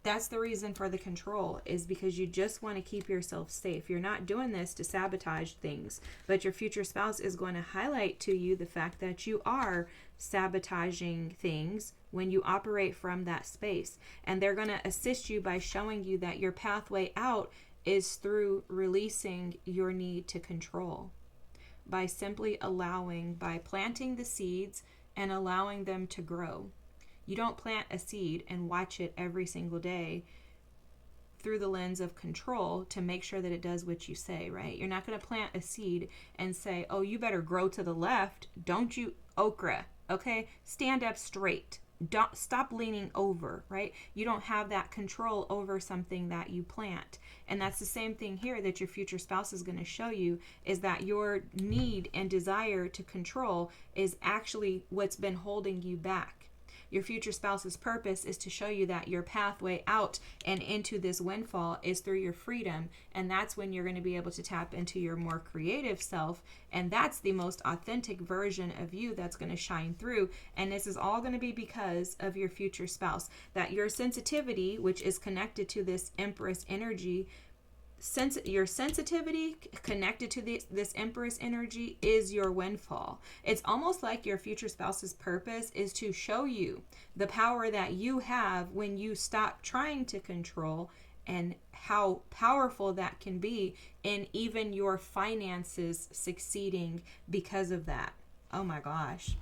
That's the reason for the control, is because you just want to keep yourself safe. You're not doing this to sabotage things, but your future spouse is going to highlight to you the fact that you are sabotaging things when you operate from that space. And they're going to assist you by showing you that your pathway out is through releasing your need to control, by simply allowing, by planting the seeds and allowing them to grow. You don't plant a seed and watch it every single day through the lens of control to make sure that it does what you say, right? You're not going to plant a seed and say, oh, you better grow to the left. Don't you okra, okay? Stand up straight. Don't stop leaning over, right? You don't have that control over something that you plant. And that's the same thing here that your future spouse is going to show you, is that your need and desire to control is actually what's been holding you back. Your future spouse's purpose is to show you that your pathway out and into this windfall is through your freedom. And that's when you're going to be able to tap into your more creative self. And that's the most authentic version of you that's going to shine through. And this is all going to be because of your future spouse. That your sensitivity, which is connected to this Empress energy, your sensitivity connected to this Empress energy is your windfall. It's almost like your future spouse's purpose is to show you the power that you have when you stop trying to control, and how powerful that can be in even your finances succeeding because of that. Oh my gosh.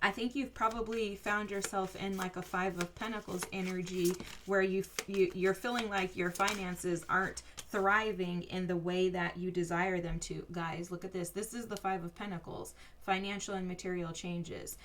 I think you've probably found yourself in like a Five of Pentacles energy, where you're feeling like your finances aren't thriving in the way that you desire them to. Guys, look at this. This is the Five of Pentacles, financial and material changes.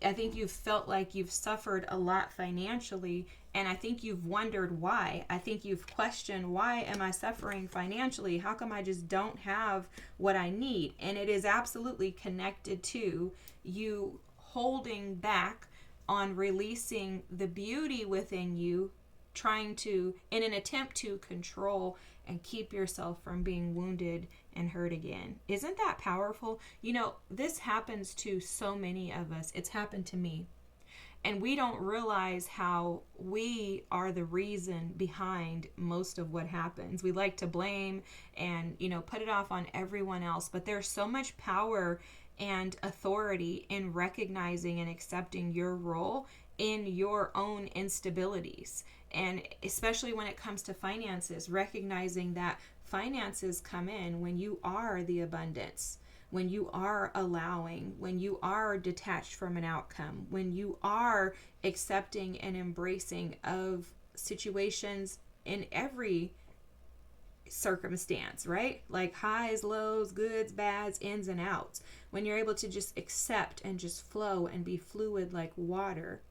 I think you've felt like you've suffered a lot financially, and I think you've wondered why. I think you've questioned, why am I suffering financially? How come I just don't have what I need? And it is absolutely connected to you holding back on releasing the beauty within you, trying to, in an attempt to control and keep yourself from being wounded and hurt again. Isn't that powerful? You know, this happens to so many of us. It's happened to me. And we don't realize how we are the reason behind most of what happens. We like to blame and, put it off on everyone else. But there's so much power and authority in recognizing and accepting your role in your own instabilities. And especially when it comes to finances, recognizing that finances come in when you are the abundance, when you are allowing, when you are detached from an outcome, when you are accepting and embracing of situations in every circumstance, right? Like highs, lows, goods, bads, ins and outs. When you're able to just accept and just flow and be fluid like water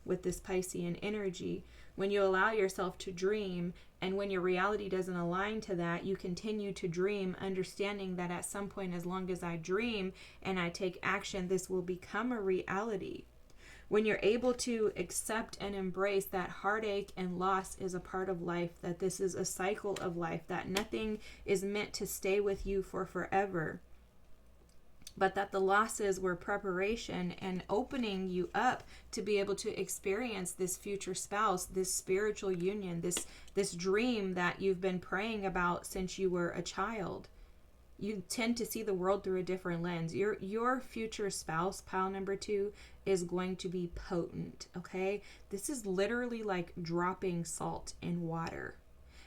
with this Piscean energy, when you allow yourself to dream, and when your reality doesn't align to that, you continue to dream, understanding that at some point, as long as I dream and I take action, this will become a reality. When you're able to accept and embrace that heartache and loss is a part of life, that this is a cycle of life, that nothing is meant to stay with you for forever, but that the losses were preparation and opening you up to be able to experience this future spouse, this spiritual union, this dream that you've been praying about since you were a child. You tend to see the world through a different lens. Your future spouse, pile number 2, is going to be potent, okay? This is literally like dropping salt in water.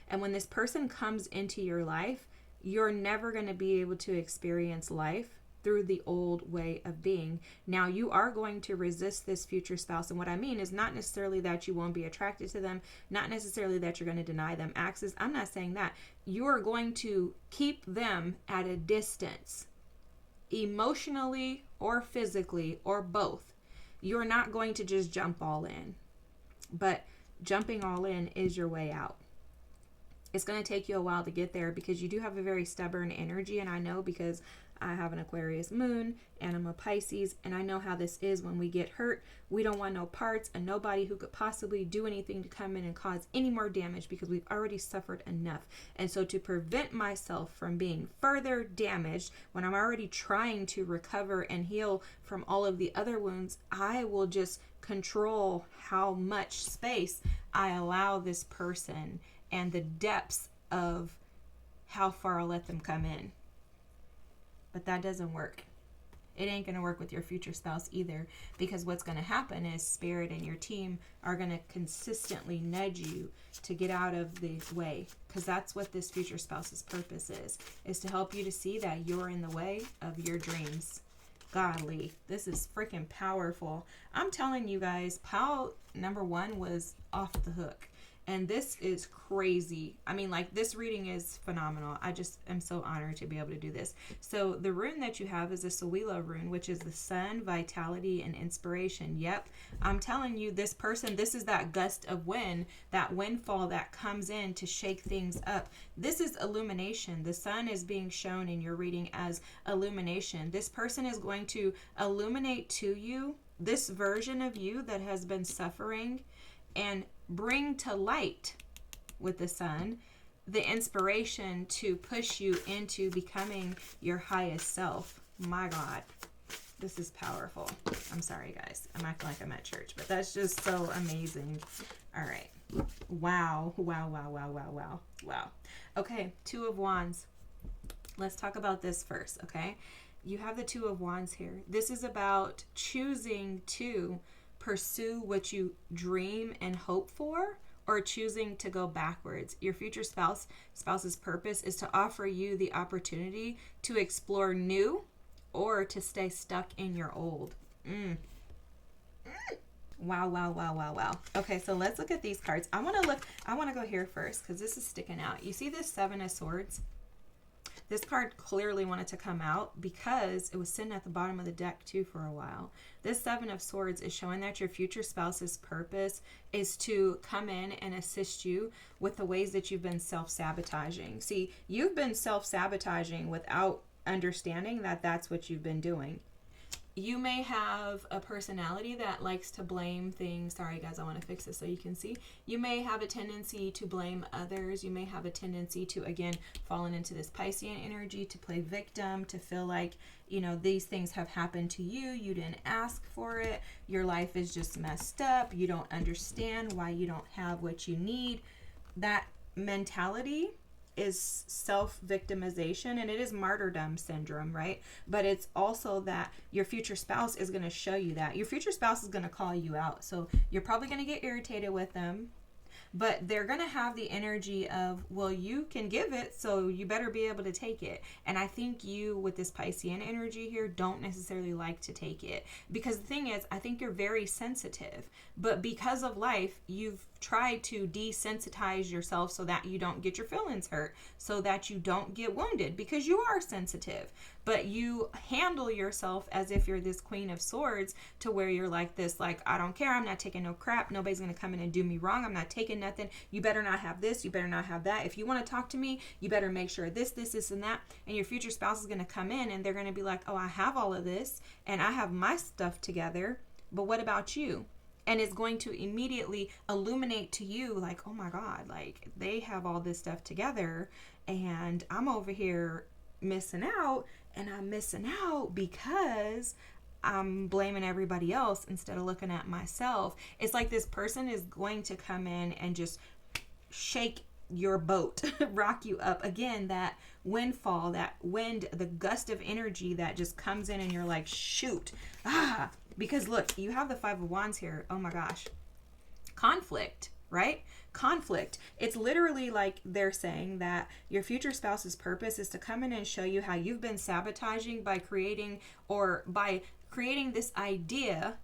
And when this person comes into your life, you're never going to be able to experience life through the old way of being. Now, you are going to resist this future spouse. And what I mean is not necessarily that you won't be attracted to them, not necessarily that you're going to deny them access. I'm not saying that. You are going to keep them at a distance, emotionally or physically or both. You're not going to just jump all in, but jumping all in is your way out. It's going to take you a while to get there because you do have a very stubborn energy, and I know because I have an Aquarius moon and I'm a Pisces, and I know how this is when we get hurt. We don't want no parts and nobody who could possibly do anything to come in and cause any more damage because we've already suffered enough. And so to prevent myself from being further damaged when I'm already trying to recover and heal from all of the other wounds, I will just control how much space I allow this person and the depths of how far I'll let them come in. But that doesn't work. It ain't going to work with your future spouse either, because what's going to happen is Spirit and your team are going to consistently nudge you to get out of the way, because that's what this future spouse's purpose is to help you to see that you're in the way of your dreams. Godly, this is freaking powerful. I'm telling you guys, pile number 1 was off the hook. And this is crazy. I mean, like, this reading is phenomenal. I just am so honored to be able to do this. So the rune that you have is a Sewila rune, which is the sun, vitality, and inspiration. Yep. I'm telling you, this person, this is that gust of wind, that windfall that comes in to shake things up. This is illumination. The sun is being shown in your reading as illumination. This person is going to illuminate to you this version of you that has been suffering and bring to light with the sun the inspiration to push you into becoming your highest self. My God, this is powerful. I'm sorry, guys. I'm acting like I'm at church, but that's just so amazing. All right. Wow. Wow, wow, wow, wow, wow, wow. Okay, 2 of Wands. Let's talk about this first, okay? You have the 2 of Wands here. This is about choosing to pursue what you dream and hope for, or choosing to go backwards. Your future spouse's purpose is to offer you the opportunity to explore new or to stay stuck in your old. Wow, wow, wow, wow, wow. Okay, so let's look at these cards. I want to go here first because this is sticking out. You see this 7 of Swords? This card clearly wanted to come out because it was sitting at the bottom of the deck too for a while. This 7 of Swords is showing that your future spouse's purpose is to come in and assist you with the ways that you've been self-sabotaging. See, you've been self-sabotaging without understanding that that's what you've been doing. You may have a personality that likes to blame things. Sorry, guys, I want to fix this so you can see. You may have a tendency to blame others. You may have a tendency to, again, falling into this Piscean energy, to play victim, to feel like, you know, these things have happened to you. You didn't ask for it. Your life is just messed up. You don't understand why you don't have what you need. That mentality is self-victimization, and it is martyrdom syndrome, right? But it's also that your future spouse is going to show you that. Your future spouse is going to call you out. So you're probably going to get irritated with them, but they're going to have the energy of, well, you can give it, so you better be able to take it. And I think you, with this Piscean energy here, don't necessarily like to take it, because the thing is, I think you're very sensitive, but because of life, you've tried to desensitize yourself so that you don't get your feelings hurt, so that you don't get wounded, because you are sensitive. But you handle yourself as if you're this Queen of Swords, to where you're like this, like, I don't care, I'm not taking no crap, nobody's gonna come in and do me wrong, I'm not taking nothing, you better not have this, you better not have that, if you want to talk to me, you better make sure this, and that. And your future spouse is gonna come in and they're gonna be like, oh, I have all of this and I have my stuff together, but what about you? And it's going to immediately illuminate to you, like, oh my God, like, they have all this stuff together and I'm over here missing out. And I'm missing out because I'm blaming everybody else instead of looking at myself. It's like this person is going to come in and just shake your boat, rock you up. Again, that windfall, that wind, the gust of energy that just comes in and you're like, shoot. Because look, you have the Five of Wands here. Oh my gosh. Conflict, right? Conflict. It's literally like they're saying that your future spouse's purpose is to come in and show you how you've been sabotaging by creating this idea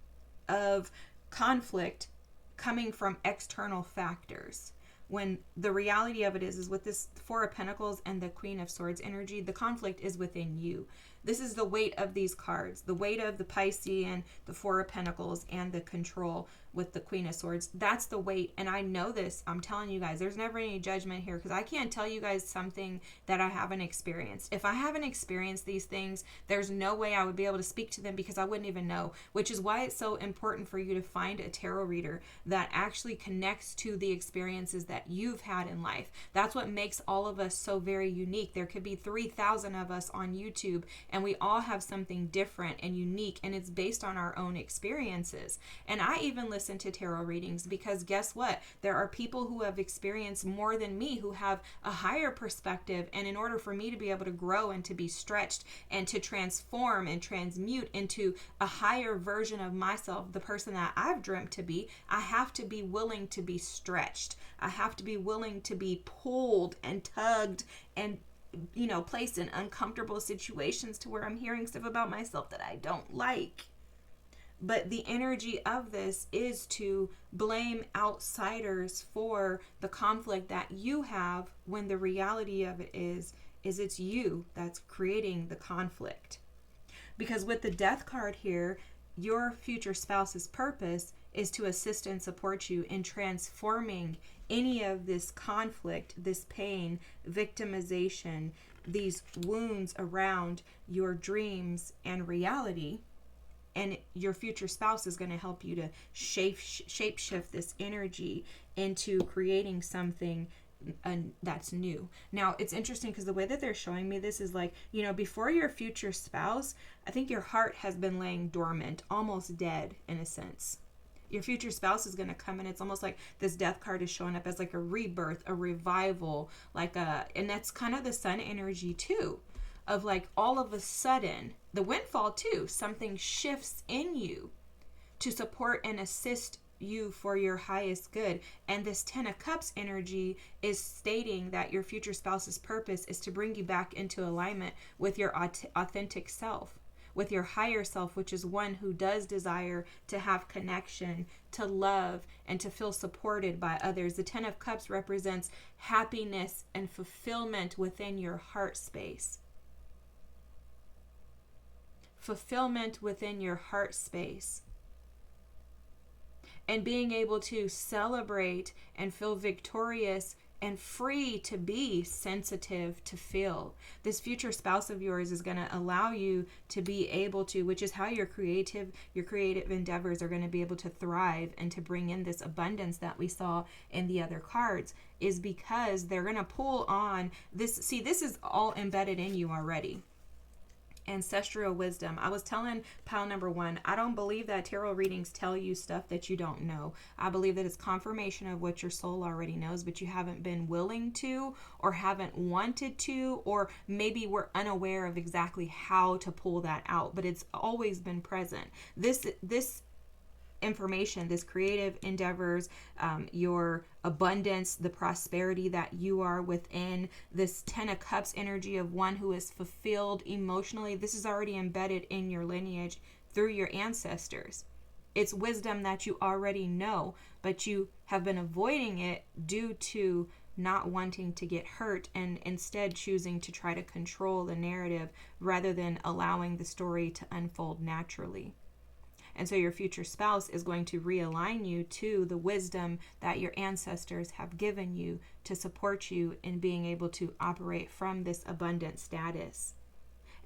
of conflict coming from external factors. When the reality of it is with this Four of Pentacles and the Queen of Swords energy, the conflict is within you. This is the weight of these cards, the weight of the Piscean, the Four of Pentacles, and the control with the Queen of Swords. That's the weight. And I know this. I'm telling you guys, there's never any judgment here, because I can't tell you guys something that I haven't experienced. If I haven't experienced these things, there's no way I would be able to speak to them, because I wouldn't even know, which is why it's so important for you to find a tarot reader that actually connects to the experiences that you've had in life. That's what makes all of us so very unique. There could be 3,000 of us on YouTube, and we all have something different and unique, and it's based on our own experiences. And I even listen to tarot readings because guess what? There are people who have experienced more than me, who have a higher perspective, and in order for me to be able to grow and to be stretched and to transform and transmute into a higher version of myself, the person that I've dreamt to be, I have to be willing to be stretched. I have to be willing to be pulled and tugged and placed in uncomfortable situations to where I'm hearing stuff about myself that I don't like. But the energy of this is to blame outsiders for the conflict that you have, when the reality of it is it's you that's creating the conflict. Because with the Death card here, your future spouse's purpose is to assist and support you in transforming any of this conflict, this pain, victimization, these wounds around your dreams and reality. And your future spouse is going to help you to shape shift this energy into creating something that's new. Now, it's interesting because the way that they're showing me this is like, before your future spouse, I think your heart has been laying dormant, almost dead in a sense. Your future spouse is going to come in. It's almost like this Death card is showing up as like a rebirth, a revival, and that's kind of the Sun energy too, of like all of a sudden, the windfall too, something shifts in you to support and assist you for your highest good. And this Ten of Cups energy is stating that your future spouse's purpose is to bring you back into alignment with your authentic self, with your higher self, which is one who does desire to have connection, to love, and to feel supported by others. The Ten of Cups represents happiness and fulfillment within your heart space. Fulfillment within your heart space. And being able to celebrate and feel victorious and free to be sensitive to feel. This future spouse of yours is going to allow you to be able to, which is how your creative endeavors are going to be able to thrive and to bring in this abundance that we saw in the other cards, is because they're going to pull on this. See, this is all embedded in you already. Ancestral wisdom. I was telling pile number one, I don't believe that tarot readings tell you stuff that you don't know. I believe that it's confirmation of what your soul already knows, but you haven't been willing to, or haven't wanted to, or maybe we're unaware of exactly how to pull that out, but it's always been present. This information, this creative endeavors, your abundance, the prosperity that you are within, this 10 of Cups energy of one who is fulfilled emotionally. This is already embedded in your lineage through your ancestors. It's wisdom that you already know, but you have been avoiding it due to not wanting to get hurt and instead choosing to try to control the narrative rather than allowing the story to unfold naturally. And so your future spouse is going to realign you to the wisdom that your ancestors have given you to support you in being able to operate from this abundant status.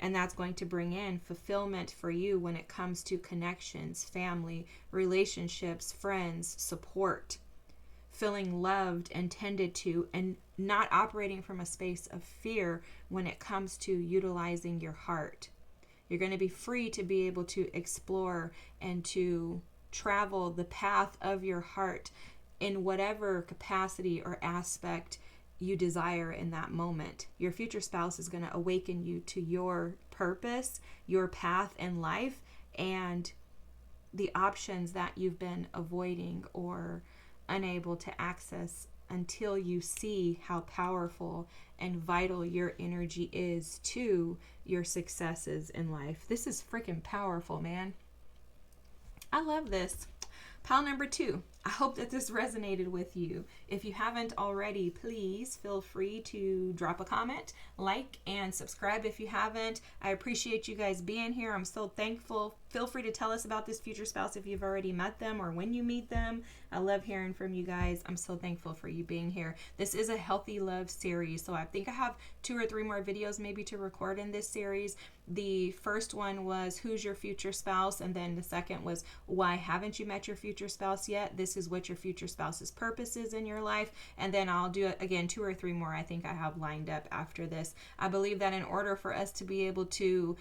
And that's going to bring in fulfillment for you when it comes to connections, family, relationships, friends, support, feeling loved and tended to, and not operating from a space of fear when it comes to utilizing your heart. You're going to be free to be able to explore and to travel the path of your heart in whatever capacity or aspect you desire in that moment. Your future spouse is going to awaken you to your purpose, your path in life, and the options that you've been avoiding or unable to access until you see how powerful and vital your energy is to your successes in life. This is freaking powerful, man. I love this. Pile number 2. I hope that this resonated with you. If you haven't already, please feel free to drop a comment, like, and subscribe if you haven't. I appreciate you guys being here. I'm so thankful. Feel free to tell us about this future spouse if you've already met them or when you meet them. I love hearing from you guys. I'm so thankful for you being here. This is a healthy love series, so I think I have 2 or 3 more videos maybe to record in this series. The first one was who's your future spouse, and then the second was why haven't you met your future spouse yet? This is what your future spouse's purpose is in your life, and then I'll do again 2 or 3 more I think I have lined up after this. I believe that in order for us to be able to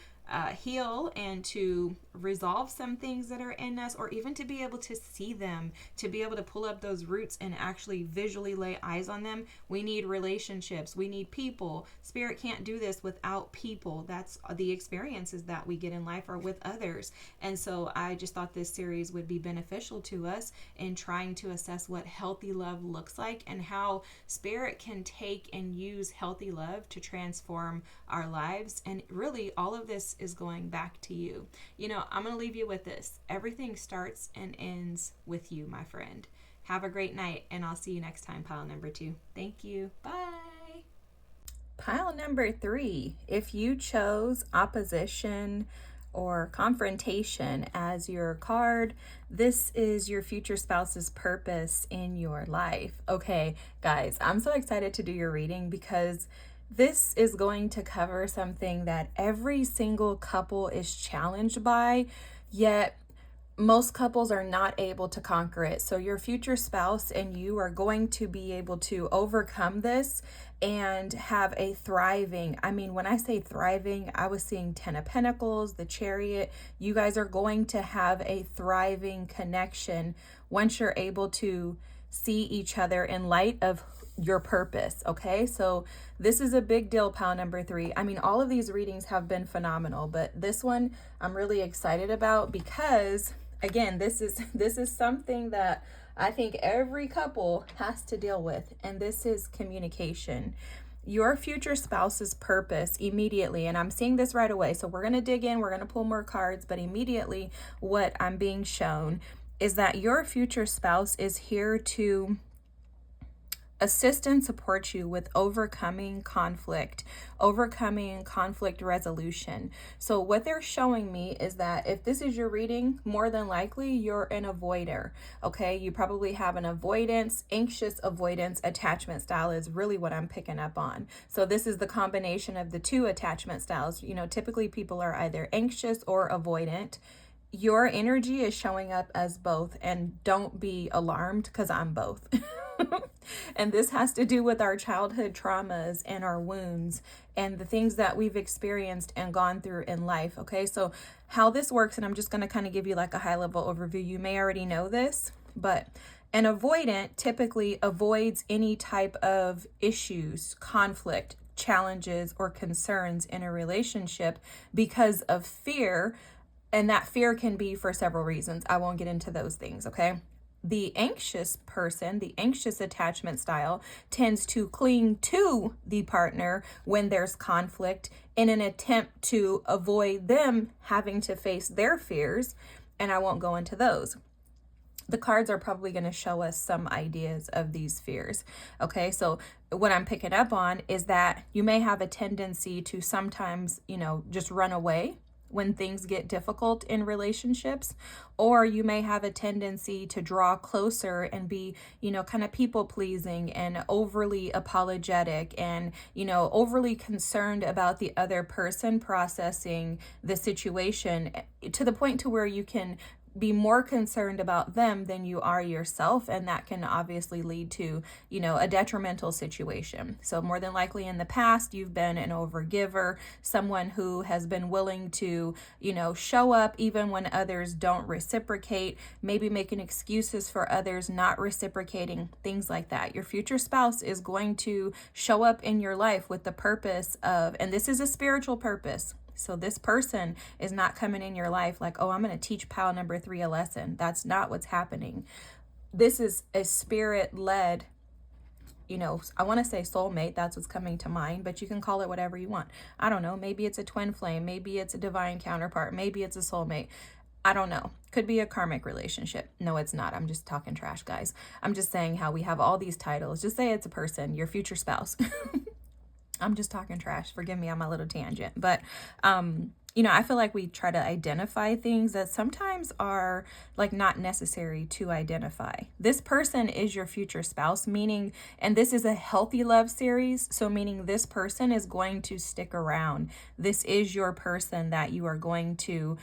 heal and to resolve some things that are in us, or even to be able to see them, to be able to pull up those roots and actually visually lay eyes on them, we need relationships, we need people. Spirit can't do this without people. That's the experiences that we get in life are with others. And so I just thought this series would be beneficial to us in trying to assess what healthy love looks like and how Spirit can take and use healthy love to transform our lives. And really all of this is going back to you. You know, I'm going to leave you with this. Everything starts and ends with you, my friend. Have a great night, and I'll see you next time, pile number 2. Thank you. Bye. Pile number 3. If you chose opposition or confrontation as your card, this is your future spouse's purpose in your life. Okay, guys, I'm so excited to do your reading because this is going to cover something that every single couple is challenged by, yet most couples are not able to conquer it. So your future spouse and you are going to be able to overcome this and have a thriving, I mean, when I say thriving, I was seeing 10 of Pentacles, the Chariot. You guys are going to have a thriving connection once you're able to see each other in light of your purpose. Okay, so this is a big deal, pile number 3. I mean, all of these readings have been phenomenal, but this one I'm really excited about because, again, this is something that I think every couple has to deal with, and this is communication. Your future spouse's purpose immediately, and I'm seeing this right away, so we're going to dig in, we're going to pull more cards, but immediately what I'm being shown is that your future spouse is here to assist and support you with overcoming conflict resolution. So what they're showing me is that if this is your reading, more than likely you're an avoider. Okay, you probably have an anxious avoidance attachment style is really what I'm picking up on. So this is the combination of the 2 attachment styles. You know, typically people are either anxious or avoidant. Your energy is showing up as both, and don't be alarmed because I'm both. And this has to do with our childhood traumas and our wounds and the things that we've experienced and gone through in life. Okay, so how this works, and I'm just going to kind of give you like a high level overview. You may already know this, but an avoidant typically avoids any type of issues, conflict, challenges, or concerns in a relationship because of fear And that fear can be for several reasons. I won't get into those things, okay? The anxious person, the anxious attachment style, tends to cling to the partner when there's conflict in an attempt to avoid them having to face their fears. And I won't go into those. The cards are probably going to show us some ideas of these fears. Okay, so what I'm picking up on is that you may have a tendency to sometimes, just run away when things get difficult in relationships, or you may have a tendency to draw closer and be, kind of people pleasing and overly apologetic and, overly concerned about the other person processing the situation to the point to where you can be more concerned about them than you are yourself, and that can obviously lead to a detrimental situation. So more than likely in the past you've been an overgiver, someone who has been willing to show up even when others don't reciprocate, maybe making excuses for others not reciprocating, things like that. Your future spouse is going to show up in your life with the purpose of, and this is a spiritual purpose. So this person is not coming in your life like, oh, I'm going to teach pal number 3 a lesson. That's not what's happening. This is a spirit-led, I want to say soulmate. That's what's coming to mind, but you can call it whatever you want. I don't know. Maybe it's a twin flame. Maybe it's a divine counterpart. Maybe it's a soulmate. I don't know. Could be a karmic relationship. No, it's not. I'm just talking trash, guys. I'm just saying how we have all these titles. Just say it's a person, your future spouse. I'm just talking trash. Forgive me on my little tangent. But, I feel like we try to identify things that sometimes are like not necessary to identify. This person is your future spouse, meaning, and this is a healthy love series. So meaning this person is going to stick around. This is your person that you are going to,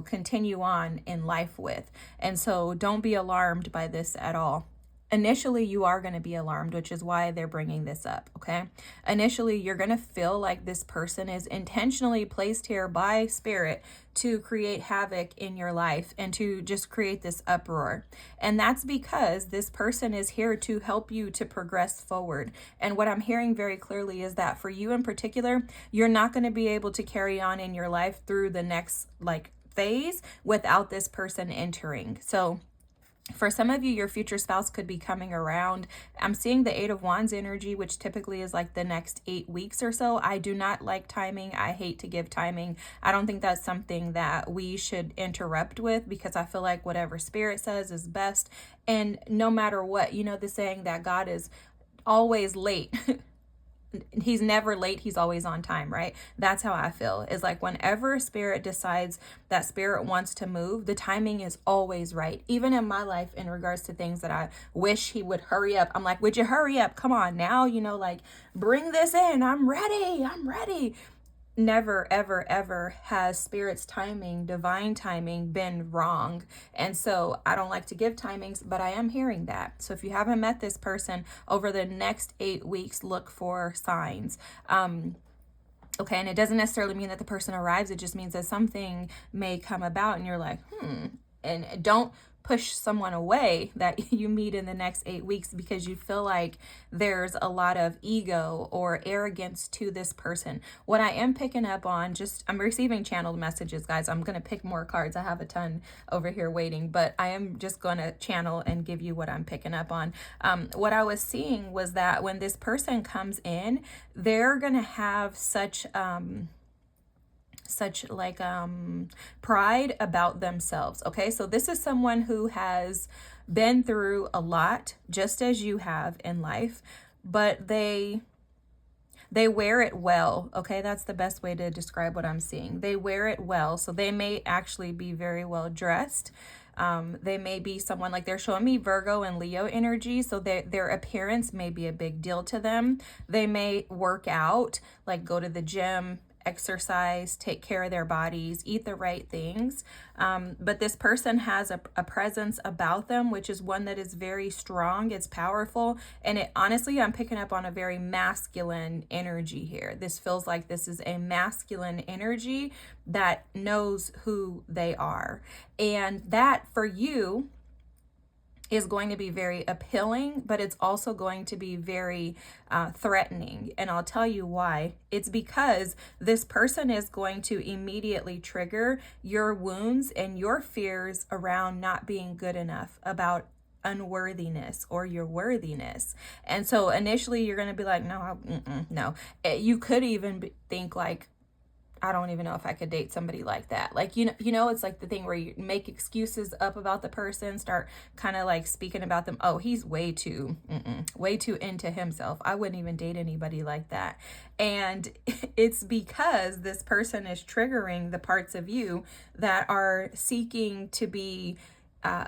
continue on in life with. And so don't be alarmed by this at all. Initially, you are going to be alarmed, which is why they're bringing this up, okay? Initially, you're going to feel like this person is intentionally placed here by spirit to create havoc in your life and to just create this uproar. And that's because this person is here to help you to progress forward. And what I'm hearing very clearly is that for you in particular, you're not going to be able to carry on in your life through the next phase without this person entering. So for some of you, your future spouse could be coming around. I'm seeing the 8 of Wands energy, which typically is like the next 8 weeks or so. I do not like timing. I hate to give timing. I don't think that's something that we should interrupt with, because I feel like whatever spirit says is best. And no matter what, the saying that God is always late. He's never late. He's always on time, right? That's how I feel. Is like whenever spirit decides that spirit wants to move, the timing is always right. Even in my life, in regards to things that I wish he would hurry up. I'm like, would you hurry up? Come on now, bring this in. I'm ready. Never, ever, ever has spirit's timing, divine timing, been wrong. And so I don't like to give timings, but I am hearing that. So if you haven't met this person over the next 8 weeks, look for signs. Okay, and it doesn't necessarily mean that the person arrives. It just means that something may come about and you're like, and don't push someone away that you meet in the next 8 weeks because you feel like there's a lot of ego or arrogance to this person. What I am picking up on, I'm receiving channeled messages, guys. I'm going to pick more cards. I have a ton over here waiting, but I am just going to channel and give you what I'm picking up on. What I was seeing was that when this person comes in, they're going to have such pride about themselves. Okay, so this is someone who has been through a lot, just as you have in life, but they wear it well. Okay, that's the best way to describe what I'm seeing. They wear it well, so they may actually be very well dressed. They may be someone, like they're showing me Virgo and Leo energy, so their appearance may be a big deal to them. They may work out, like go to the gym, exercise, take care of their bodies, eat the right things. But this person has a presence about them, which is one that is very strong. It's powerful. And it honestly, I'm picking up on a very masculine energy here. This feels like this is a masculine energy that knows who they are. And that for you is going to be very appealing, but it's also going to be very threatening. And I'll tell you why. It's because this person is going to immediately trigger your wounds and your fears around not being good enough, about unworthiness or your worthiness. And so initially you're going to be like, no, no. You could even think like, I don't even know if I could date somebody like that. Like, it's like the thing where you make excuses up about the person, start kind of like speaking about them. Oh, he's way too into himself. I wouldn't even date anybody like that. And it's because this person is triggering the parts of you that are seeking to be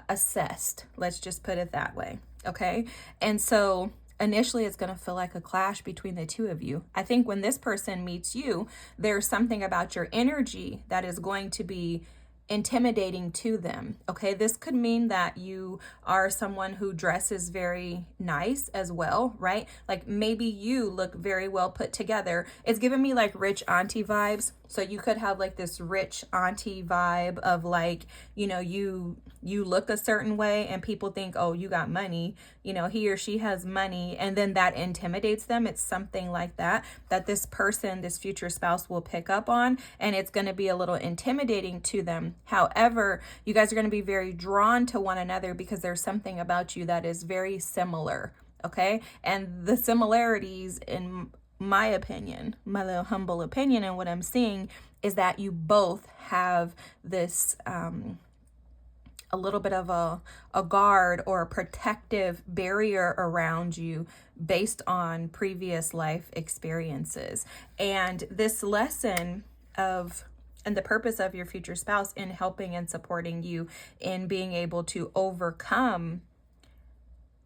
assessed. Let's just put it that way. Okay. And so initially it's going to feel like a clash between the two of you. I think when this person meets you, there's something about your energy that is going to be intimidating to them. Okay, this could mean that you are someone who dresses very nice as well, right? Like maybe you look very well put together. It's giving me like rich auntie vibes. So you could have like this rich auntie vibe of like, you look a certain way and people think, oh, you got money, he or she has money, and then that intimidates them. It's something like that this person, this future spouse, will pick up on, and it's going to be a little intimidating to them. However, you guys are going to be very drawn to one another because there's something about you that is very similar. Okay. And the similarities, in my opinion, my little humble opinion, and what I'm seeing is that you both have this a little bit of a guard or a protective barrier around you based on previous life experiences. And this lesson and the purpose of your future spouse in helping and supporting you in being able to overcome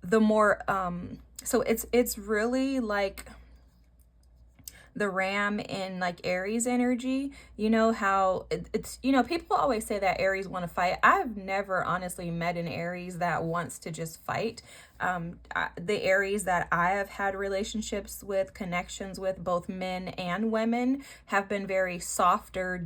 the more so it's really like the ram in like Aries energy. How it's people always say that Aries want to fight. I've never honestly met an Aries that wants to just fight. The Aries that I have had relationships with, connections with, both men and women, have been very softer,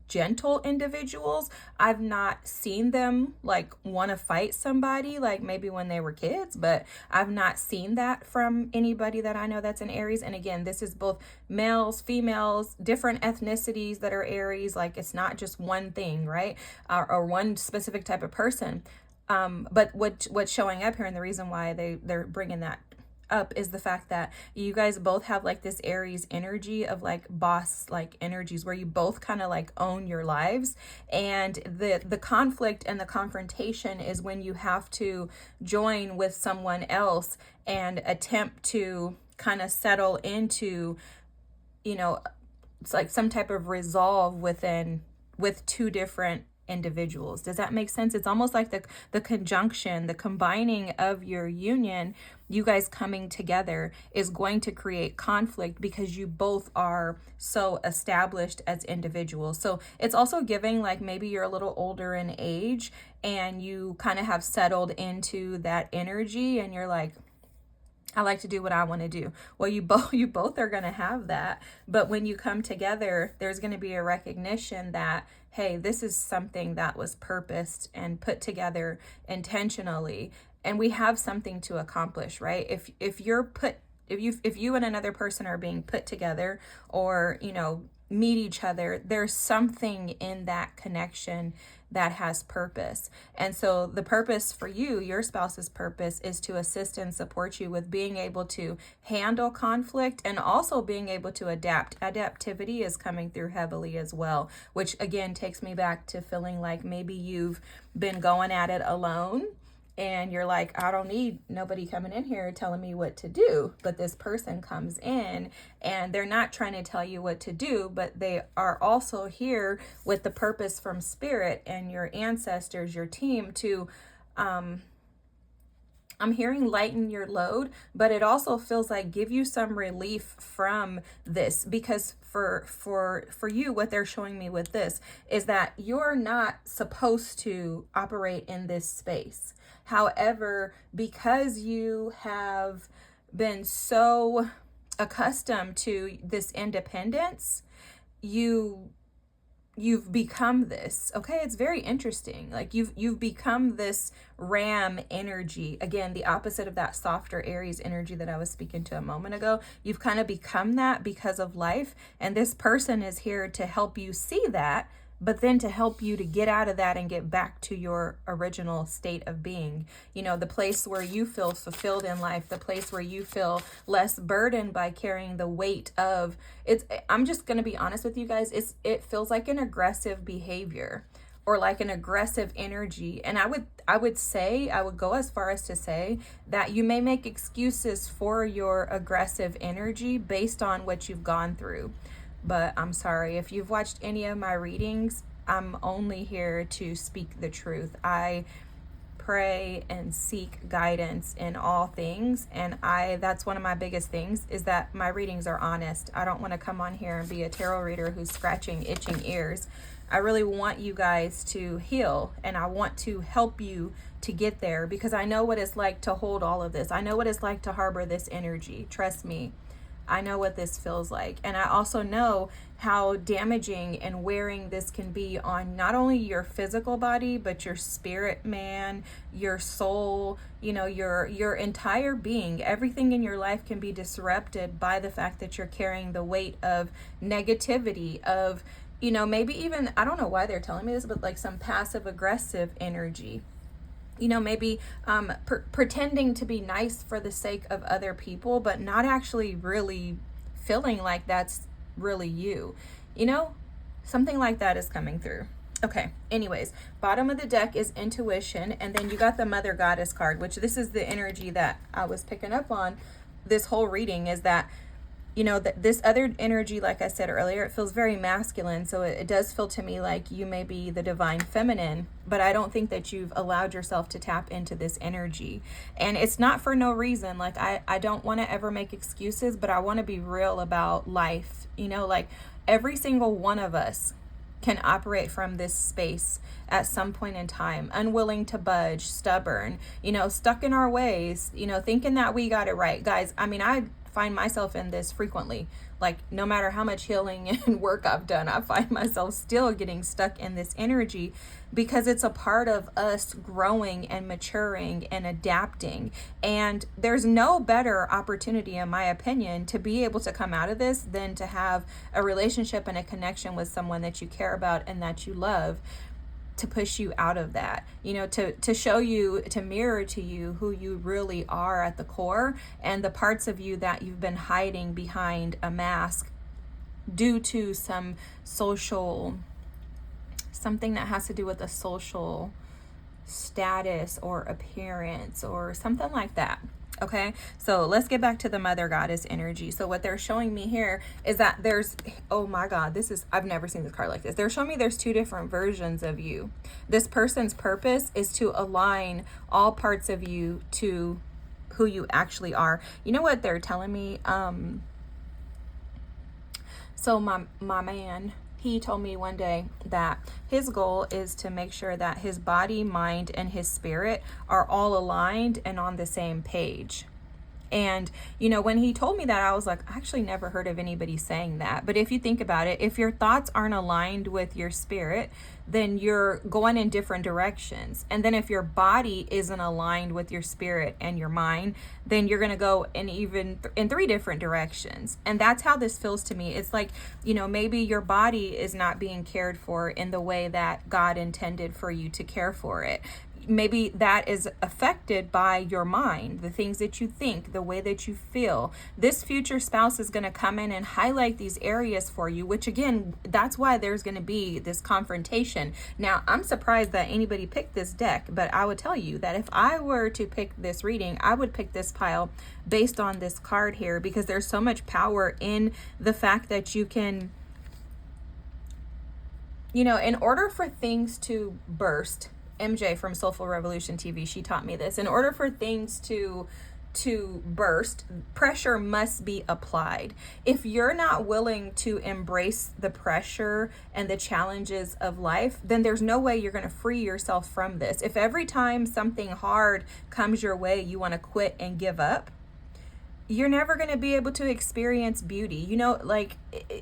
gentle individuals. I've not seen them like want to fight somebody, like maybe when they were kids, but I've not seen that from anybody that I know that's an Aries. And again, this is both males, females, different ethnicities that are Aries. Like it's not just one thing, right? Or one specific type of person. But what's showing up here, and the reason why they're bringing that up, is the fact that you guys both have like this Aries energy of like boss like energies where you both kind of like own your lives. And the conflict and the confrontation is when you have to join with someone else and attempt to kind of settle into, it's like some type of resolve with two different individuals. Does that make sense? It's almost like the conjunction, the combining of your union, you guys coming together, is going to create conflict because you both are so established as individuals. So it's also giving like maybe you're a little older in age and you kind of have settled into that energy and you're like, I like to do what I want to do. Well, you both are going to have that. But when you come together, there's going to be a recognition that, hey, this is something that was purposed and put together intentionally, and we have something to accomplish, right? If you and another person are being put together, or meet each other, there's something in that connection that has purpose. And so the purpose for you, your spouse's purpose, is to assist and support you with being able to handle conflict and also being able to adapt. Adaptivity is coming through heavily as well, which again takes me back to feeling like maybe you've been going at it alone and you're like, I don't need nobody coming in here telling me what to do. But this person comes in and they're not trying to tell you what to do, but they are also here with the purpose from spirit and your ancestors, your team, to I'm hearing lighten your load, but it also feels like give you some relief from this, because for you, what they're showing me with this is that you're not supposed to operate in this space. However, because you have been so accustomed to this independence, you you've become this. Okay, it's very interesting. Like you've become this ram energy. Again, the opposite of that softer Aries energy that I was speaking to a moment ago. You've kind of become that because of life, and this person is here to help you see that, but then to help you to get out of that and get back to your original state of being. You know, the place where you feel fulfilled in life, the place where you feel less burdened by carrying the weight of it's. I'm just going to be honest with you guys. It feels like an aggressive behavior or like an aggressive energy. And I would go as far as to say that you may make excuses for your aggressive energy based on what you've gone through. But I'm sorry, if you've watched any of my readings, I'm only here to speak the truth. I pray and seek guidance in all things, and that's one of my biggest things, is that my readings are honest. I don't want to come on here and be a tarot reader who's scratching itching ears. I really want you guys to heal, and I want to help you to get there, because I know what it's like to hold all of this. I know what it's like to harbor this energy. Trust me. I know what this feels like. And I also know how damaging and wearing this can be on not only your physical body, but your spirit, man, your soul, you know, your entire being. Everything in your life can be disrupted by the fact that you're carrying the weight of negativity, of, you know, maybe even, I don't know why they're telling me this, but like some passive aggressive energy. You know, maybe pretending to be nice for the sake of other people, but not actually really feeling like that's really you. You know, something like that is coming through. Okay, anyways, bottom of the deck is intuition, and then you got the Mother Goddess card, which this is the energy that I was picking up on this whole reading, is that, you know, this other energy, like I said earlier, it feels very masculine. So it does feel to me like you may be the divine feminine, but I don't think that you've allowed yourself to tap into this energy. And it's not for no reason. Like, I don't want to ever make excuses, but I want to be real about life. You know, like every single one of us can operate from this space at some point in time, unwilling to budge, stubborn, you know, stuck in our ways, you know, thinking that we got it right. Guys, I mean, I find myself in this frequently. Like, no matter how much healing and work I've done, I find myself still getting stuck in this energy, because it's a part of us growing and maturing and adapting. And there's no better opportunity, in my opinion, to be able to come out of this than to have a relationship and a connection with someone that you care about and that you love, to push you out of that, you know, to show you, to mirror to you who you really are at the core, and the parts of you that you've been hiding behind a mask due to some social, something that has to do with a social status or appearance or something like that. Okay, so let's get back to the Mother Goddess energy. So what they're showing me here is that there's, oh my God, I've never seen this card like this. They're showing me there's two different versions of you. This person's purpose is to align all parts of you to who you actually are. You know what they're telling me? So my man, he told me one day that his goal is to make sure that his body, mind, and his spirit are all aligned and on the same page. And, you know, when he told me that, I was like, I actually never heard of anybody saying that. But if you think about it, if your thoughts aren't aligned with your spirit, then you're going in different directions. And then if your body isn't aligned with your spirit and your mind, then you're going to go in three different directions. And that's how this feels to me. It's like, you know, maybe your body is not being cared for in the way that God intended for you to care for it. Maybe that is affected by your mind, the things that you think, the way that you feel. This future spouse is going to come in and highlight these areas for you, which again, that's why there's going to be this confrontation. Now, I'm surprised that anybody picked this deck, but I would tell you that if I were to pick this reading, I would pick this pile based on this card here, because there's so much power in the fact that you can, you know, in order for things to burst, MJ from Soulful Revolution TV, she taught me this. In order for things to burst, pressure must be applied. If you're not willing to embrace the pressure and the challenges of life, then there's no way you're going to free yourself from this. If every time something hard comes your way, you want to quit and give up, you're never going to be able to experience beauty. You know, like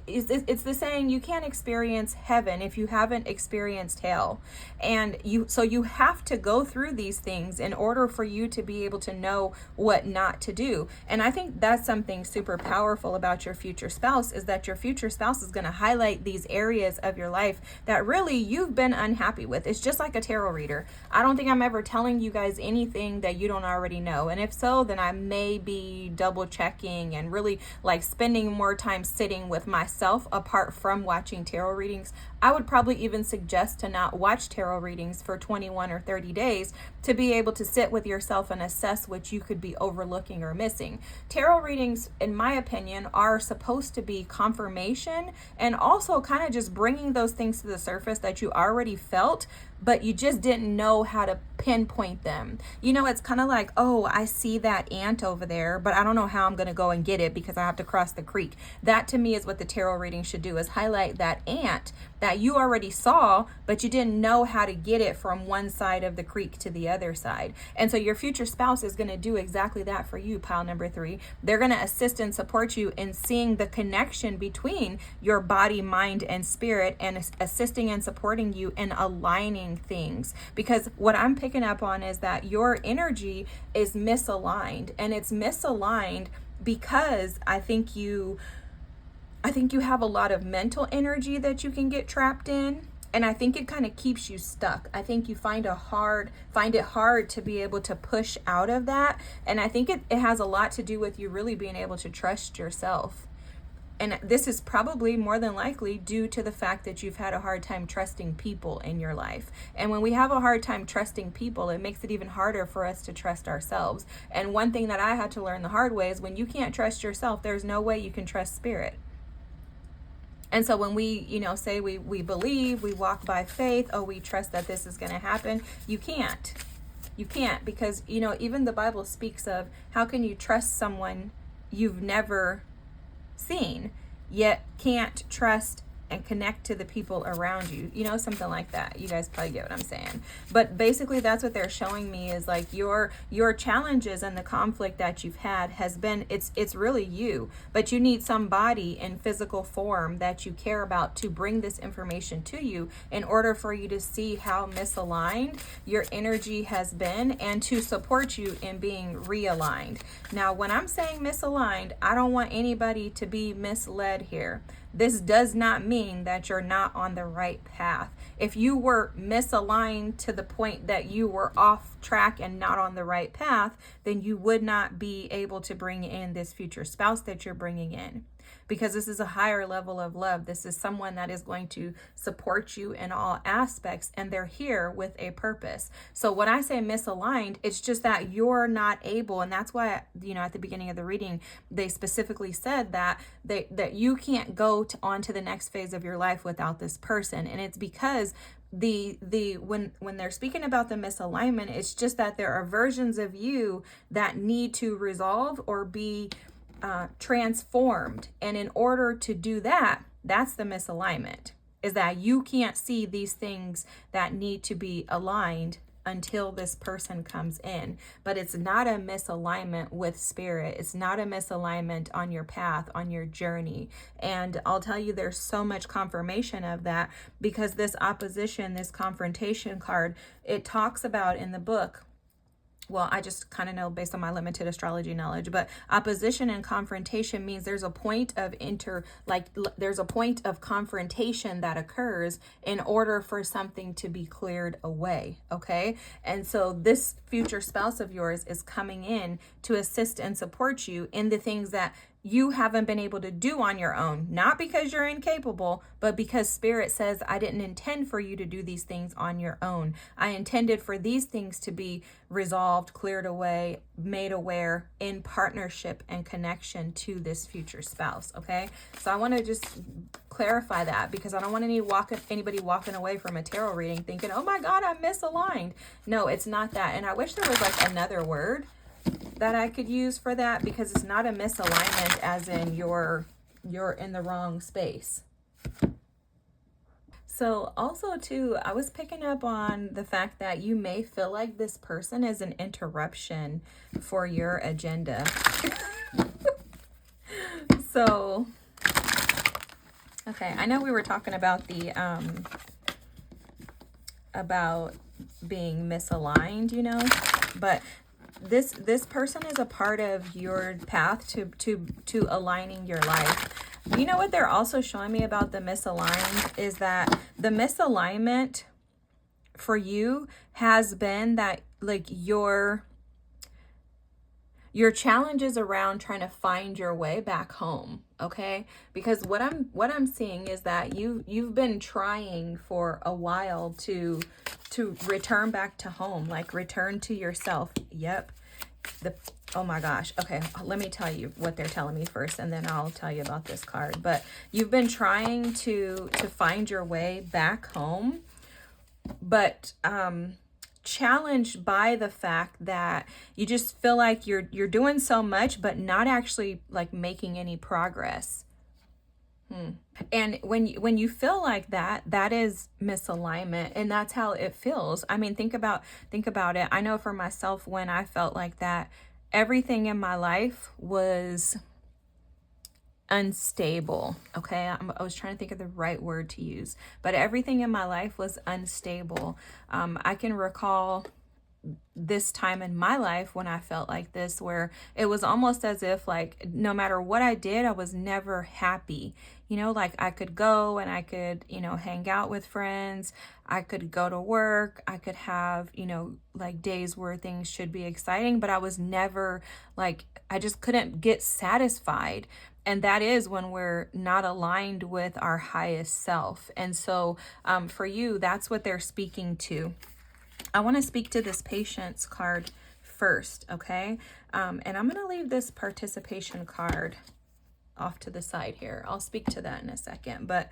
it's the saying, you can't experience heaven if you haven't experienced hell. And so you have to go through these things in order for you to be able to know what not to do. And I think that's something super powerful about your future spouse, is that your future spouse is going to highlight these areas of your life that really you've been unhappy with. It's just like a tarot reader. I don't think I'm ever telling you guys anything that you don't already know. And if so, then I may be double checking and really like spending more time sitting with myself apart from watching tarot readings. I would probably even suggest to not watch tarot readings for 21 or 30 days to be able to sit with yourself and assess what you could be overlooking or missing. Tarot readings, in my opinion, are supposed to be confirmation and also kind of just bringing those things to the surface that you already felt, but you just didn't know how to pinpoint them. You know, it's kind of like, oh, I see that ant over there, but I don't know how I'm going to go and get it because I have to cross the creek. That to me is what the tarot reading should do, is highlight that ant that you already saw, but you didn't know how to get it from one side of the creek to the other side. And so your future spouse is going to do exactly that for you, pile number 3. They're going to assist and support you in seeing the connection between your body, mind, and spirit, and assisting and supporting you in aligning things. Because what I'm picking up on is that your energy is misaligned, and it's misaligned because I think you have a lot of mental energy that you can get trapped in, and I think it kind of keeps you stuck. I think you find it hard to be able to push out of that, and I think it has a lot to do with you really being able to trust yourself. And this is probably more than likely due to the fact that you've had a hard time trusting people in your life. And when we have a hard time trusting people, it makes it even harder for us to trust ourselves. And one thing that I had to learn the hard way is when you can't trust yourself, there's no way you can trust spirit. And so when we, say we believe, we walk by faith, we trust that this is going to happen, you can't. You can't, because, even the Bible speaks of how can you trust someone you've never seen, yet can't trust and connect to the people around you, something like that. You guys probably get what I'm saying. But basically that's what they're showing me, is like your challenges and the conflict that you've had has been, it's really you, but you need somebody in physical form that you care about to bring this information to you in order for you to see how misaligned your energy has been and to support you in being realigned. Now, when I'm saying misaligned, I don't want anybody to be misled here. This does not mean that you're not on the right path. If you were misaligned to the point that you were off track and not on the right path, then you would not be able to bring in this future spouse that you're bringing in. Because this is a higher level of love. This is someone that is going to support you in all aspects, and they're here with a purpose. So when I say misaligned, it's just that you're not able, and that's why, at the beginning of the reading, they specifically said that you can't go on to the next phase of your life without this person. And it's because when they're speaking about the misalignment, it's just that there are versions of you that need to resolve or be transformed. And in order to do that, that's the misalignment, is that you can't see these things that need to be aligned until this person comes in. But it's not a misalignment with spirit. It's not a misalignment on your path, on your journey. And I'll tell you, there's so much confirmation of that, because this opposition, this confrontation card, it talks about in the book, well, I just kind of know based on my limited astrology knowledge, but opposition and confrontation means there's a point of there's a point of confrontation that occurs in order for something to be cleared away. Okay. And so this future spouse of yours is coming in to assist and support you in the things that you haven't been able to do on your own, not because you're incapable, but because spirit says, I didn't intend for you to do these things on your own. I intended for these things to be resolved, cleared away, made aware in partnership and connection to this future spouse. Okay. So I want to just clarify that, because I don't want anybody walking away from a tarot reading thinking, oh my God, I'm misaligned. No, it's not that. And I wish there was like another word that I could use for that, because it's not a misalignment as in you're in the wrong space. So also too, I was picking up on the fact that you may feel like this person is an interruption for your agenda. So Okay, I know we were talking about the about being misaligned, you know, but this person is a part of your path to aligning your life. You know what they're also showing me about the misaligned is that the misalignment for you has been that, like, your challenges around trying to find your way back home, okay? Because what I'm seeing is that you've been trying for a while to return back to home, like return to yourself. Yep. Oh my gosh. Okay, let me tell you what they're telling me first, and then I'll tell you about this card. But you've been trying to find your way back home, but challenged by the fact that you just feel like you're doing so much but not actually like making any progress. And when you feel like that, that is misalignment, and that's how it feels. I mean, think about it. I know for myself, when I felt like that, everything in my life was unstable. Okay, I was trying to think of the right word to use, but everything in my life was unstable. I can recall this time in my life when I felt like this, where it was almost as if, like, no matter what I did, I was never happy. You know, like, I could go and I could, you know, hang out with friends. I could go to work. I could have, you know, like, days where things should be exciting, but I was never, like, I just couldn't get satisfied. And that is when we're not aligned with our highest self. And so for you, that's what they're speaking to. I want to speak to this patience card first, okay? And I'm going to leave this participation card off to the side here. I'll speak to that in a second. But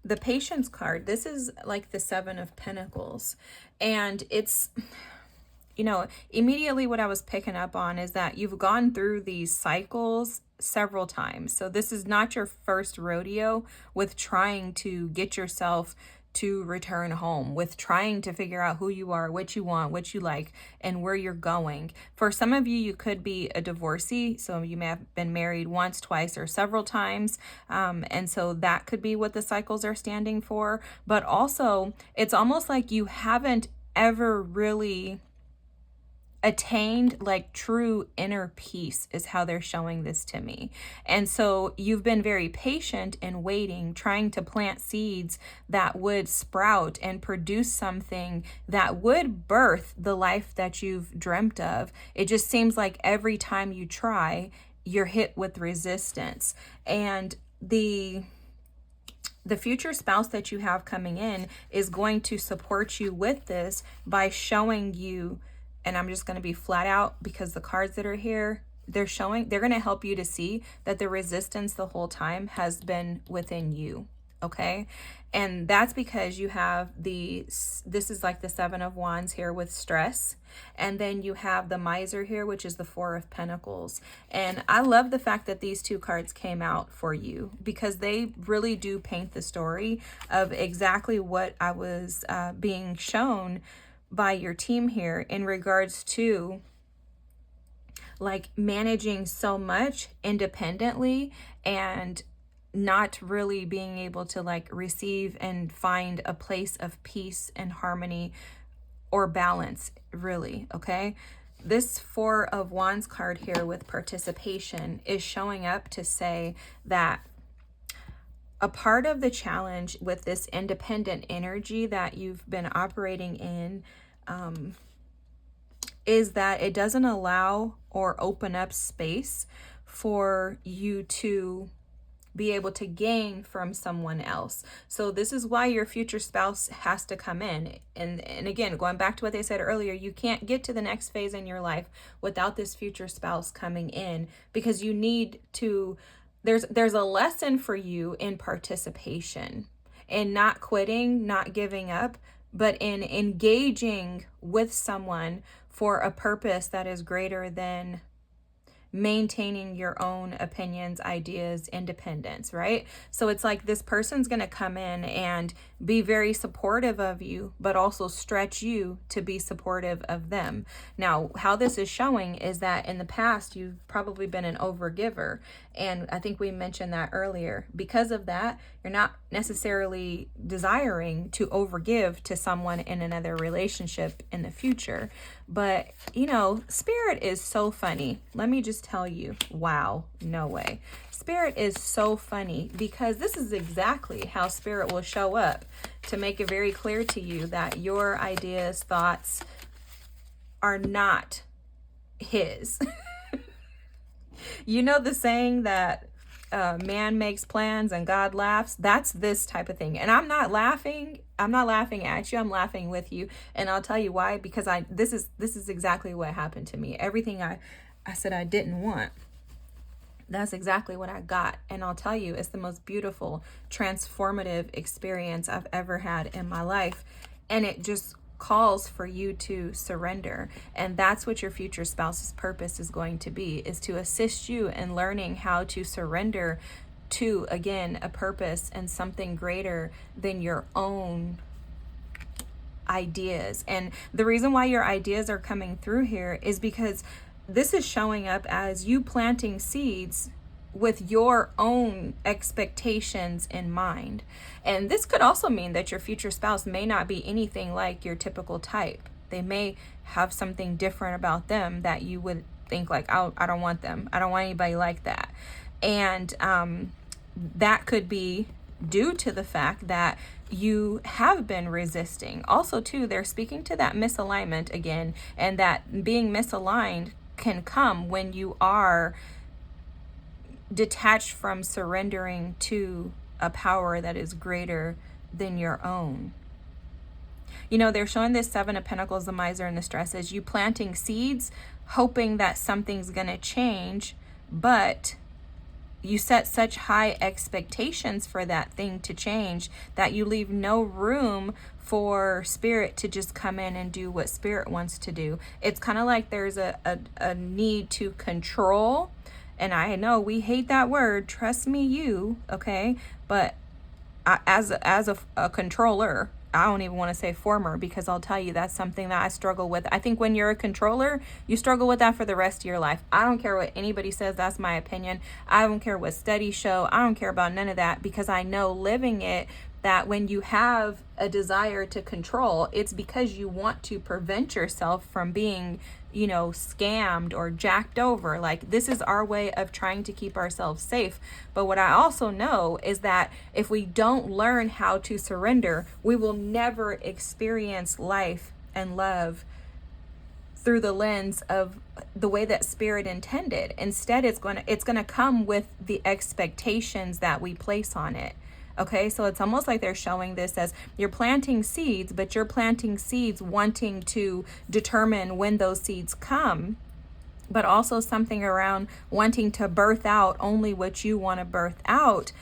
the patience card, this is like the 7 of Pentacles. And it's, you know, immediately what I was picking up on is that you've gone through these cycles several times. So this is not your first rodeo with trying to get yourself to return home, with trying to figure out who you are, what you want, what you like, and where you're going. For some of you, you could be a divorcee, so you may have been married once, twice, or several times, and so that could be what the cycles are standing for. But also, it's almost like you haven't ever really attained like true inner peace, is how they're showing this to me. And so you've been very patient and waiting, trying to plant seeds that would sprout and produce something that would birth the life that you've dreamt of. It just seems like every time you try, you're hit with resistance. And the future spouse that you have coming in is going to support you with this by showing you, and I'm just going to be flat out because the cards that are here, they're going to help you to see that the resistance the whole time has been within you. Okay. And that's because you have this is like the 7 of Wands here with stress. And then you have the Miser here, which is the 4 of Pentacles. And I love the fact that these 2 cards came out for you, because they really do paint the story of exactly what I was being shown by your team here in regards to like managing so much independently and not really being able to like receive and find a place of peace and harmony or balance, really. Okay, this 4 of Wands card here with participation is showing up to say that a part of the challenge with this independent energy that you've been operating in is that it doesn't allow or open up space for you to be able to gain from someone else. So this is why your future spouse has to come in. And again, going back to what they said earlier, you can't get to the next phase in your life without this future spouse coming in, because you need to, there's a lesson for you in participation, in not quitting, not giving up, but in engaging with someone for a purpose that is greater than maintaining your own opinions, ideas, independence, right? So it's like this person's going to come in and be very supportive of you, but also stretch you to be supportive of them. Now, how this is showing is that in the past, you've probably been an overgiver. And I think we mentioned that earlier. Because of that, you're not necessarily desiring to overgive to someone in another relationship in the future. But, you know, Spirit is so funny. Let me just tell you, wow, no way. Spirit is so funny because this is exactly how Spirit will show up to make it very clear to you that your ideas, thoughts are not his. You know the saying that man makes plans and God laughs? That's this type of thing. And I'm not laughing at you. I'm laughing with you. And I'll tell you why, because this is exactly what happened to me. Everything I said I didn't want, that's exactly what I got. And I'll tell you, it's the most beautiful, transformative experience I've ever had in my life. And it just calls for you to surrender. And that's what your future spouse's purpose is going to be, is to assist you in learning how to surrender to, again, a purpose and something greater than your own ideas. And the reason why your ideas are coming through here is because this is showing up as you planting seeds with your own expectations in mind. And this could also mean that your future spouse may not be anything like your typical type. They may have something different about them that you would think like, oh, I don't want them. I don't want anybody like that. And that could be due to the fact that you have been resisting. Also, too, they're speaking to that misalignment again, and that being misaligned can come when you are detached from surrendering to a power that is greater than your own. You know, they're showing this Seven of Pentacles, the Miser, and the Stress as you planting seeds, hoping that something's going to change, but you set such high expectations for that thing to change that you leave no room for Spirit to just come in and do what Spirit wants to do. It's kind of like there's a need to control. And I know we hate that word, trust me, okay? But as a controller, I don't even want to say former, because I'll tell you that's something that I struggle with. I think when you're a controller, you struggle with that for the rest of your life. I don't care what anybody says, that's my opinion. I don't care what studies show. I don't care about none of that, because I know living it that when you have a desire to control, it's because you want to prevent yourself from being, you know, scammed or jacked over. Like, this is our way of trying to keep ourselves safe. But what I also know is that if we don't learn how to surrender, we will never experience life and love through the lens of the way that Spirit intended. Instead, it's going to come with the expectations that we place on it. Okay, so it's almost like they're showing this as you're planting seeds, but you're planting seeds wanting to determine when those seeds come, but also something around wanting to birth out only what you want to birth out,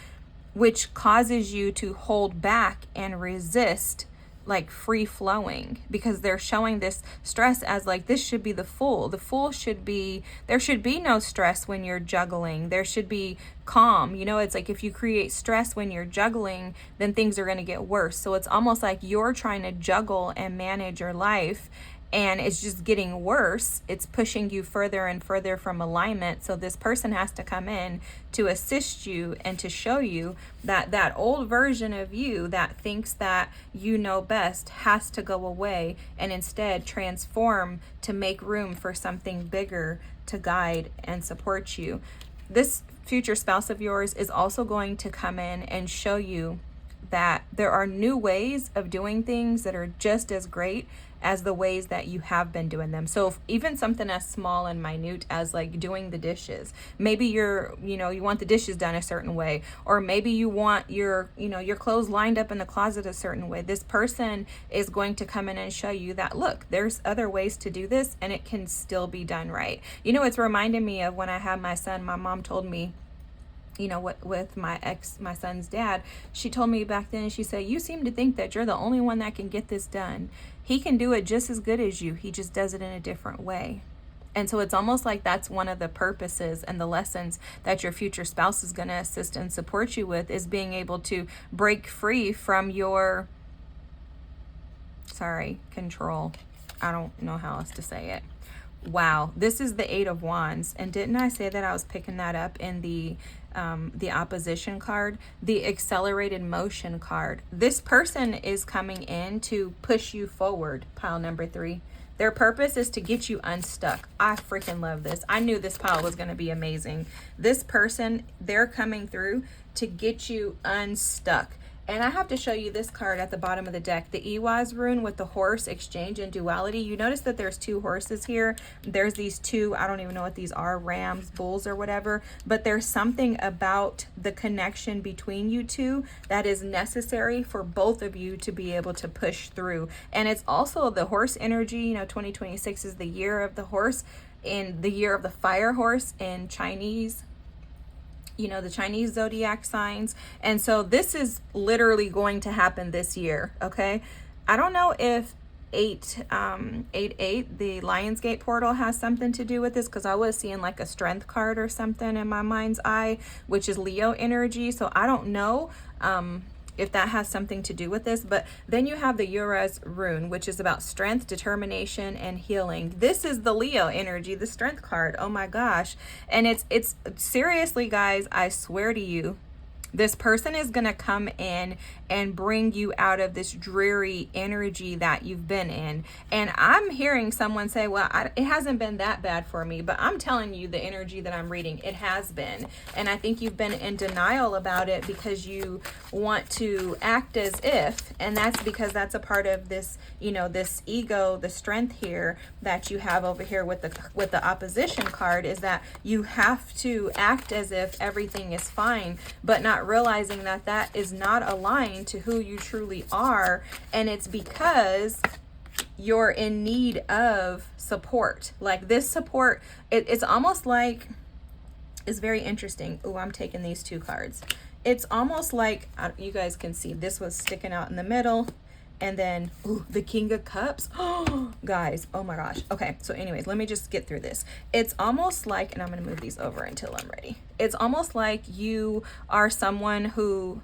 which causes you to hold back and resist like free flowing, because they're showing this stress as like this should be the Fool. The Fool should be, there should be no stress when you're juggling. There should be calm. You know, it's like if you create stress when you're juggling, then things are going to get worse. So it's almost like you're trying to juggle and manage your life, and it's just getting worse. It's pushing you further and further from alignment. So this person has to come in to assist you and to show you that that old version of you that thinks that you know best has to go away, and instead transform to make room for something bigger to guide and support you. This future spouse of yours is also going to come in and show you that there are new ways of doing things that are just as great as the ways that you have been doing them. So if even something as small and minute as like doing the dishes, maybe you want the dishes done a certain way, or maybe you want your clothes lined up in the closet a certain way. This person is going to come in and show you that, look, there's other ways to do this and it can still be done right. You know, it's reminding me of when I had my son. My mom told me, you know, with my son's dad, she told me back then, she said, you seem to think that you're the only one that can get this done. He can do it just as good as you. He just does it in a different way. And so it's almost like that's one of the purposes and the lessons that your future spouse is going to assist and support you with, is being able to break free from your, control. I don't know how else to say it. Wow, this is the Eight of Wands. And didn't I say that I was picking that up in the opposition card, the accelerated motion card? This person is coming in to push you forward, pile number 3. Their purpose is to get you unstuck. I freaking love this. I knew this pile was going to be amazing. This person, they're coming through to get you unstuck. And I have to show you this card at the bottom of the deck, the Iwaz rune with the horse, exchange, and duality. You notice that there's 2 horses here. There's these 2, I don't even know what these are, rams, bulls, or whatever. But there's something about the connection between you two that is necessary for both of you to be able to push through. And it's also the horse energy. You know, 2026 is the year of the horse, and the year of the fire horse in Chinese, you know, the Chinese zodiac signs. And so this is literally going to happen this year. Okay. I don't know if 888, the Lionsgate portal, has something to do with this, because I was seeing like a strength card or something in my mind's eye, which is Leo energy. So I don't know if that has something to do with this. But then you have the Uras rune, which is about strength, determination, and healing. This is the Leo energy, the strength card. Oh my gosh. And it's seriously, guys, I swear to you, this person is going to come in and bring you out of this dreary energy that you've been in. And I'm hearing someone say, well, it hasn't been that bad for me. But I'm telling you, the energy that I'm reading, it has been. And I think you've been in denial about it because you want to act as if. And that's because that's a part of this, you know, this ego, the strength here that you have over here with the opposition card, is that you have to act as if everything is fine, but not realizing that that is not aligned to who you truly are. And it's because you're in need of support. Like this support, it's almost like, it's very interesting. Oh, I'm taking these 2 cards. It's almost like, you guys can see this was sticking out in the middle. And then, ooh, the King of Cups. Oh, guys, oh my gosh. Okay, so anyways, let me just get through this. It's almost like, and I'm going to move these over until I'm ready. It's almost like you are someone who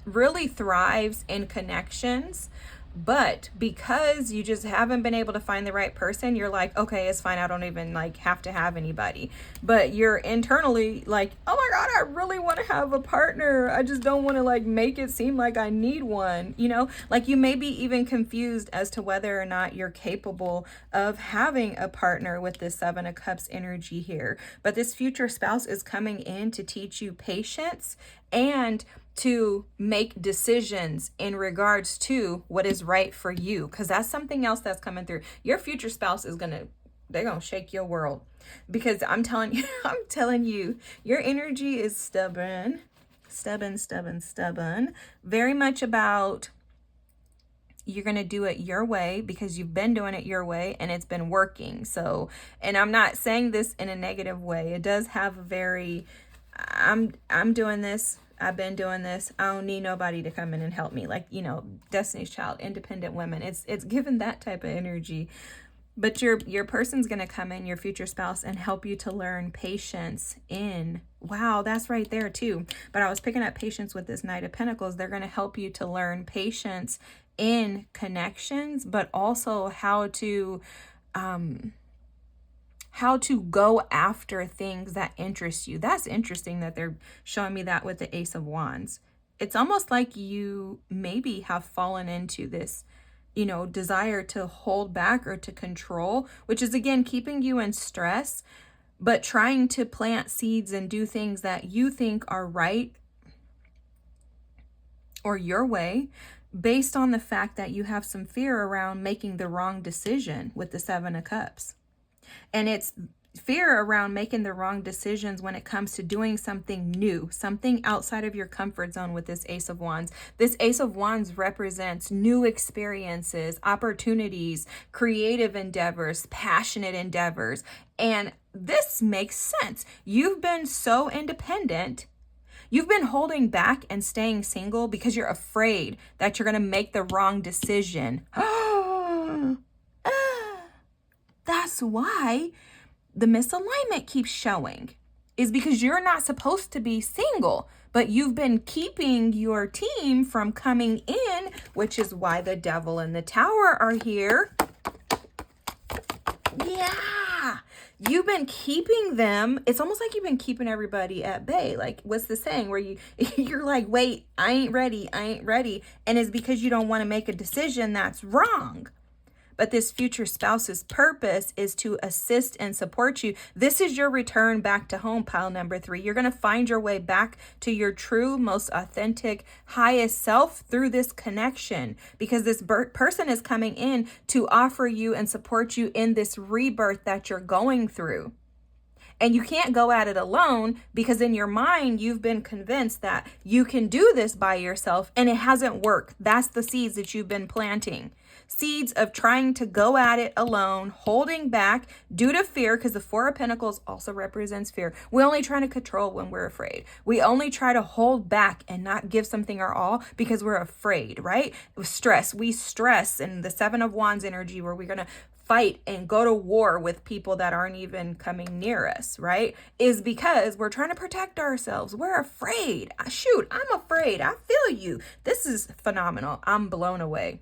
really thrives in connections, but because you just haven't been able to find the right person, you're like, okay, it's fine. I don't even like have to have anybody. But you're internally like, oh my God, I really want to have a partner. I just don't want to like make it seem like I need one. You know, like you may be even confused as to whether or not you're capable of having a partner with this 7 of Cups energy here. But this future spouse is coming in to teach you patience and to make decisions in regards to what is right for you, because that's something else that's coming through. Your future spouse is they're gonna shake your world, because I'm telling you, your energy is stubborn, very much about you're going to do it your way because you've been doing it your way and it's been working. So, and I'm not saying this in a negative way. It does have a very, I'm doing this. I've been doing this. I don't need nobody to come in and help me. Like, you know, Destiny's Child, independent women. It's given that type of energy. But your person's going to come in, your future spouse, and help you to learn patience in, wow, that's right there too. But I was picking up patience with this Knight of Pentacles. They're going to help you to learn patience in connections, but also how to go after things that interest you. That's interesting that they're showing me that with the Ace of Wands. It's almost like you maybe have fallen into this, you know, desire to hold back or to control, which is again keeping you in stress, but trying to plant seeds and do things that you think are right or your way, based on the fact that you have some fear around making the wrong decision with the 7 of Cups. And it's fear around making the wrong decisions when it comes to doing something new, something outside of your comfort zone with this Ace of Wands. This Ace of Wands represents new experiences, opportunities, creative endeavors, passionate endeavors. And this makes sense. You've been so independent. You've been holding back and staying single because you're afraid that you're going to make the wrong decision. That's why the misalignment keeps showing is because you're not supposed to be single, but you've been keeping your team from coming in, which is why the devil and the tower are here. Yeah. You've been keeping them. It's almost like you've been keeping everybody at bay. Like, what's the saying where you're like, wait, I ain't ready. And it's because you don't want to make a decision that's wrong. But this future spouse's purpose is to assist and support you. This is your return back to home, pile number 3. You're going to find your way back to your true, most authentic, highest self through this connection, because this person is coming in to offer you and support you in this rebirth that you're going through. And you can't go at it alone, because in your mind, you've been convinced that you can do this by yourself, and it hasn't worked. That's the seeds that you've been planting. Seeds of trying to go at it alone, holding back due to fear, because the Four of Pentacles also represents fear. We only try to control when we're afraid. We only try to hold back and not give something our all because we're afraid, right? Stress. We stress, and the Seven of Wands energy, where we're going to fight and go to war with people that aren't even coming near us, right? Is because we're trying to protect ourselves. We're afraid. Shoot, I'm afraid. I feel you. This is phenomenal. I'm blown away.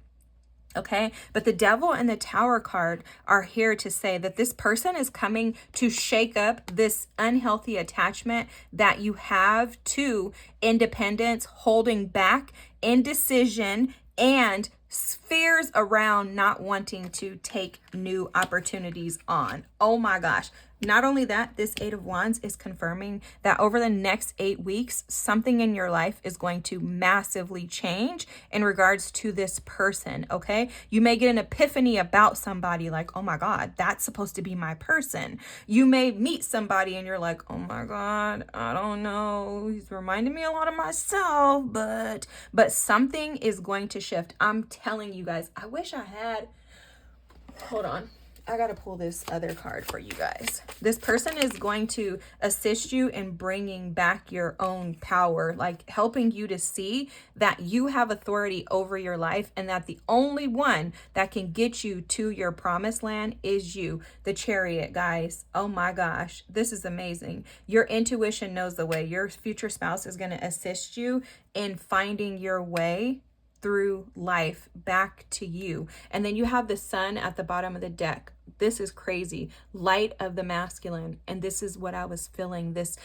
Okay, but the devil and the tower card are here to say that this person is coming to shake up this unhealthy attachment that you have to independence, holding back, indecision, and fears around not wanting to take new opportunities on. Oh my gosh. Not only that, this Eight of Wands is confirming that over the next 8 weeks, something in your life is going to massively change in regards to this person, okay? You may get an epiphany about somebody like, oh my God, that's supposed to be my person. You may meet somebody and you're like, oh my God, I don't know. He's reminding me a lot of myself, but something is going to shift. I'm telling you guys, I wish I had, hold on. I got to pull this other card for you guys. This person is going to assist you in bringing back your own power, like helping you to see that you have authority over your life and that the only one that can get you to your promised land is you. The Chariot, guys. Oh my gosh. This is amazing. Your intuition knows the way. Your future spouse is going to assist you in finding your way through life back to you. And then you have the Sun at the bottom of the deck. This is crazy. Light of the masculine. And this is what I was feeling. This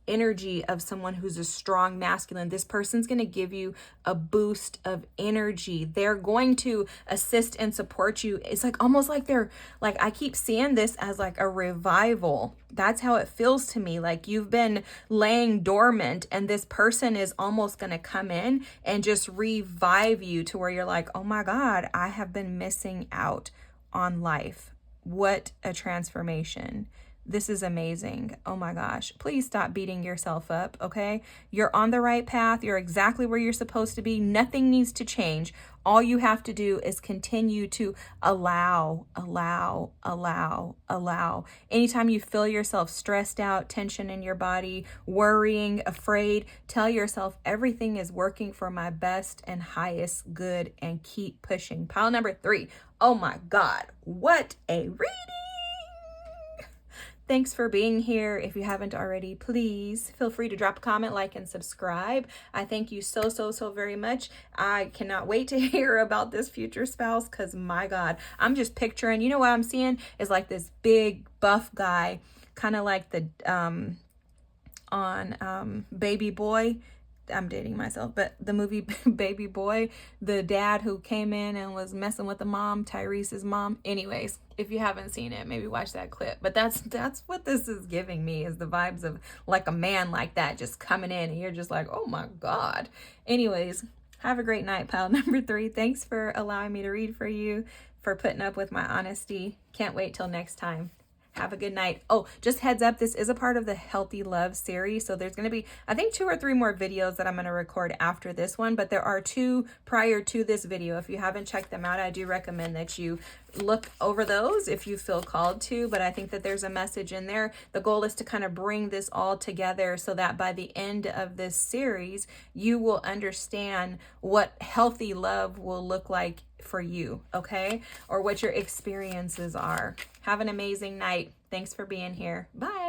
energy of someone who's a strong masculine. This person's going to give you a boost of energy. They're going to assist and support you. It's like almost like they're like, I keep seeing this as like a revival. That's how it feels to me. Like you've been laying dormant and this person is almost going to come in and just revive you to where you're like, oh my God, I have been missing out on life. What a transformation. This is amazing. Oh my gosh. Please stop beating yourself up, okay? You're on the right path. You're exactly where you're supposed to be. Nothing needs to change. All you have to do is continue to allow. Anytime you feel yourself stressed out, tension in your body, worrying, afraid, tell yourself everything is working for my best and highest good, and keep pushing. Pile number 3. Oh my God, what a reading. Thanks for being here. If you haven't already, please feel free to drop a comment, like, and subscribe. I thank you so very much. I cannot wait to hear about this future spouse because my God, I'm just picturing, you know what I'm seeing is like this big buff guy, kind of like the on Baby Boy. I'm dating myself, but the movie Baby Boy, the dad who came in and was messing with the mom, Tyrese's mom. Anyways, if you haven't seen it, maybe watch that clip. But that's what this is giving me, is the vibes of like a man like that just coming in and you're just like, oh my God. Anyways, have a great night, pile number 3. Thanks for allowing me to read for you, for putting up with my honesty. Can't wait till next time. Have a good night. Oh, just heads up, this is a part of the Healthy Love series. So there's going to be, I think, 2 or 3 more videos that I'm going to record after this one. But there are 2 prior to this video. If you haven't checked them out, I do recommend that you look over those if you feel called to. But I think that there's a message in there. The goal is to kind of bring this all together so that by the end of this series, you will understand what healthy love will look like for you, okay? Or what your experiences are. Have an amazing night. Thanks for being here. Bye.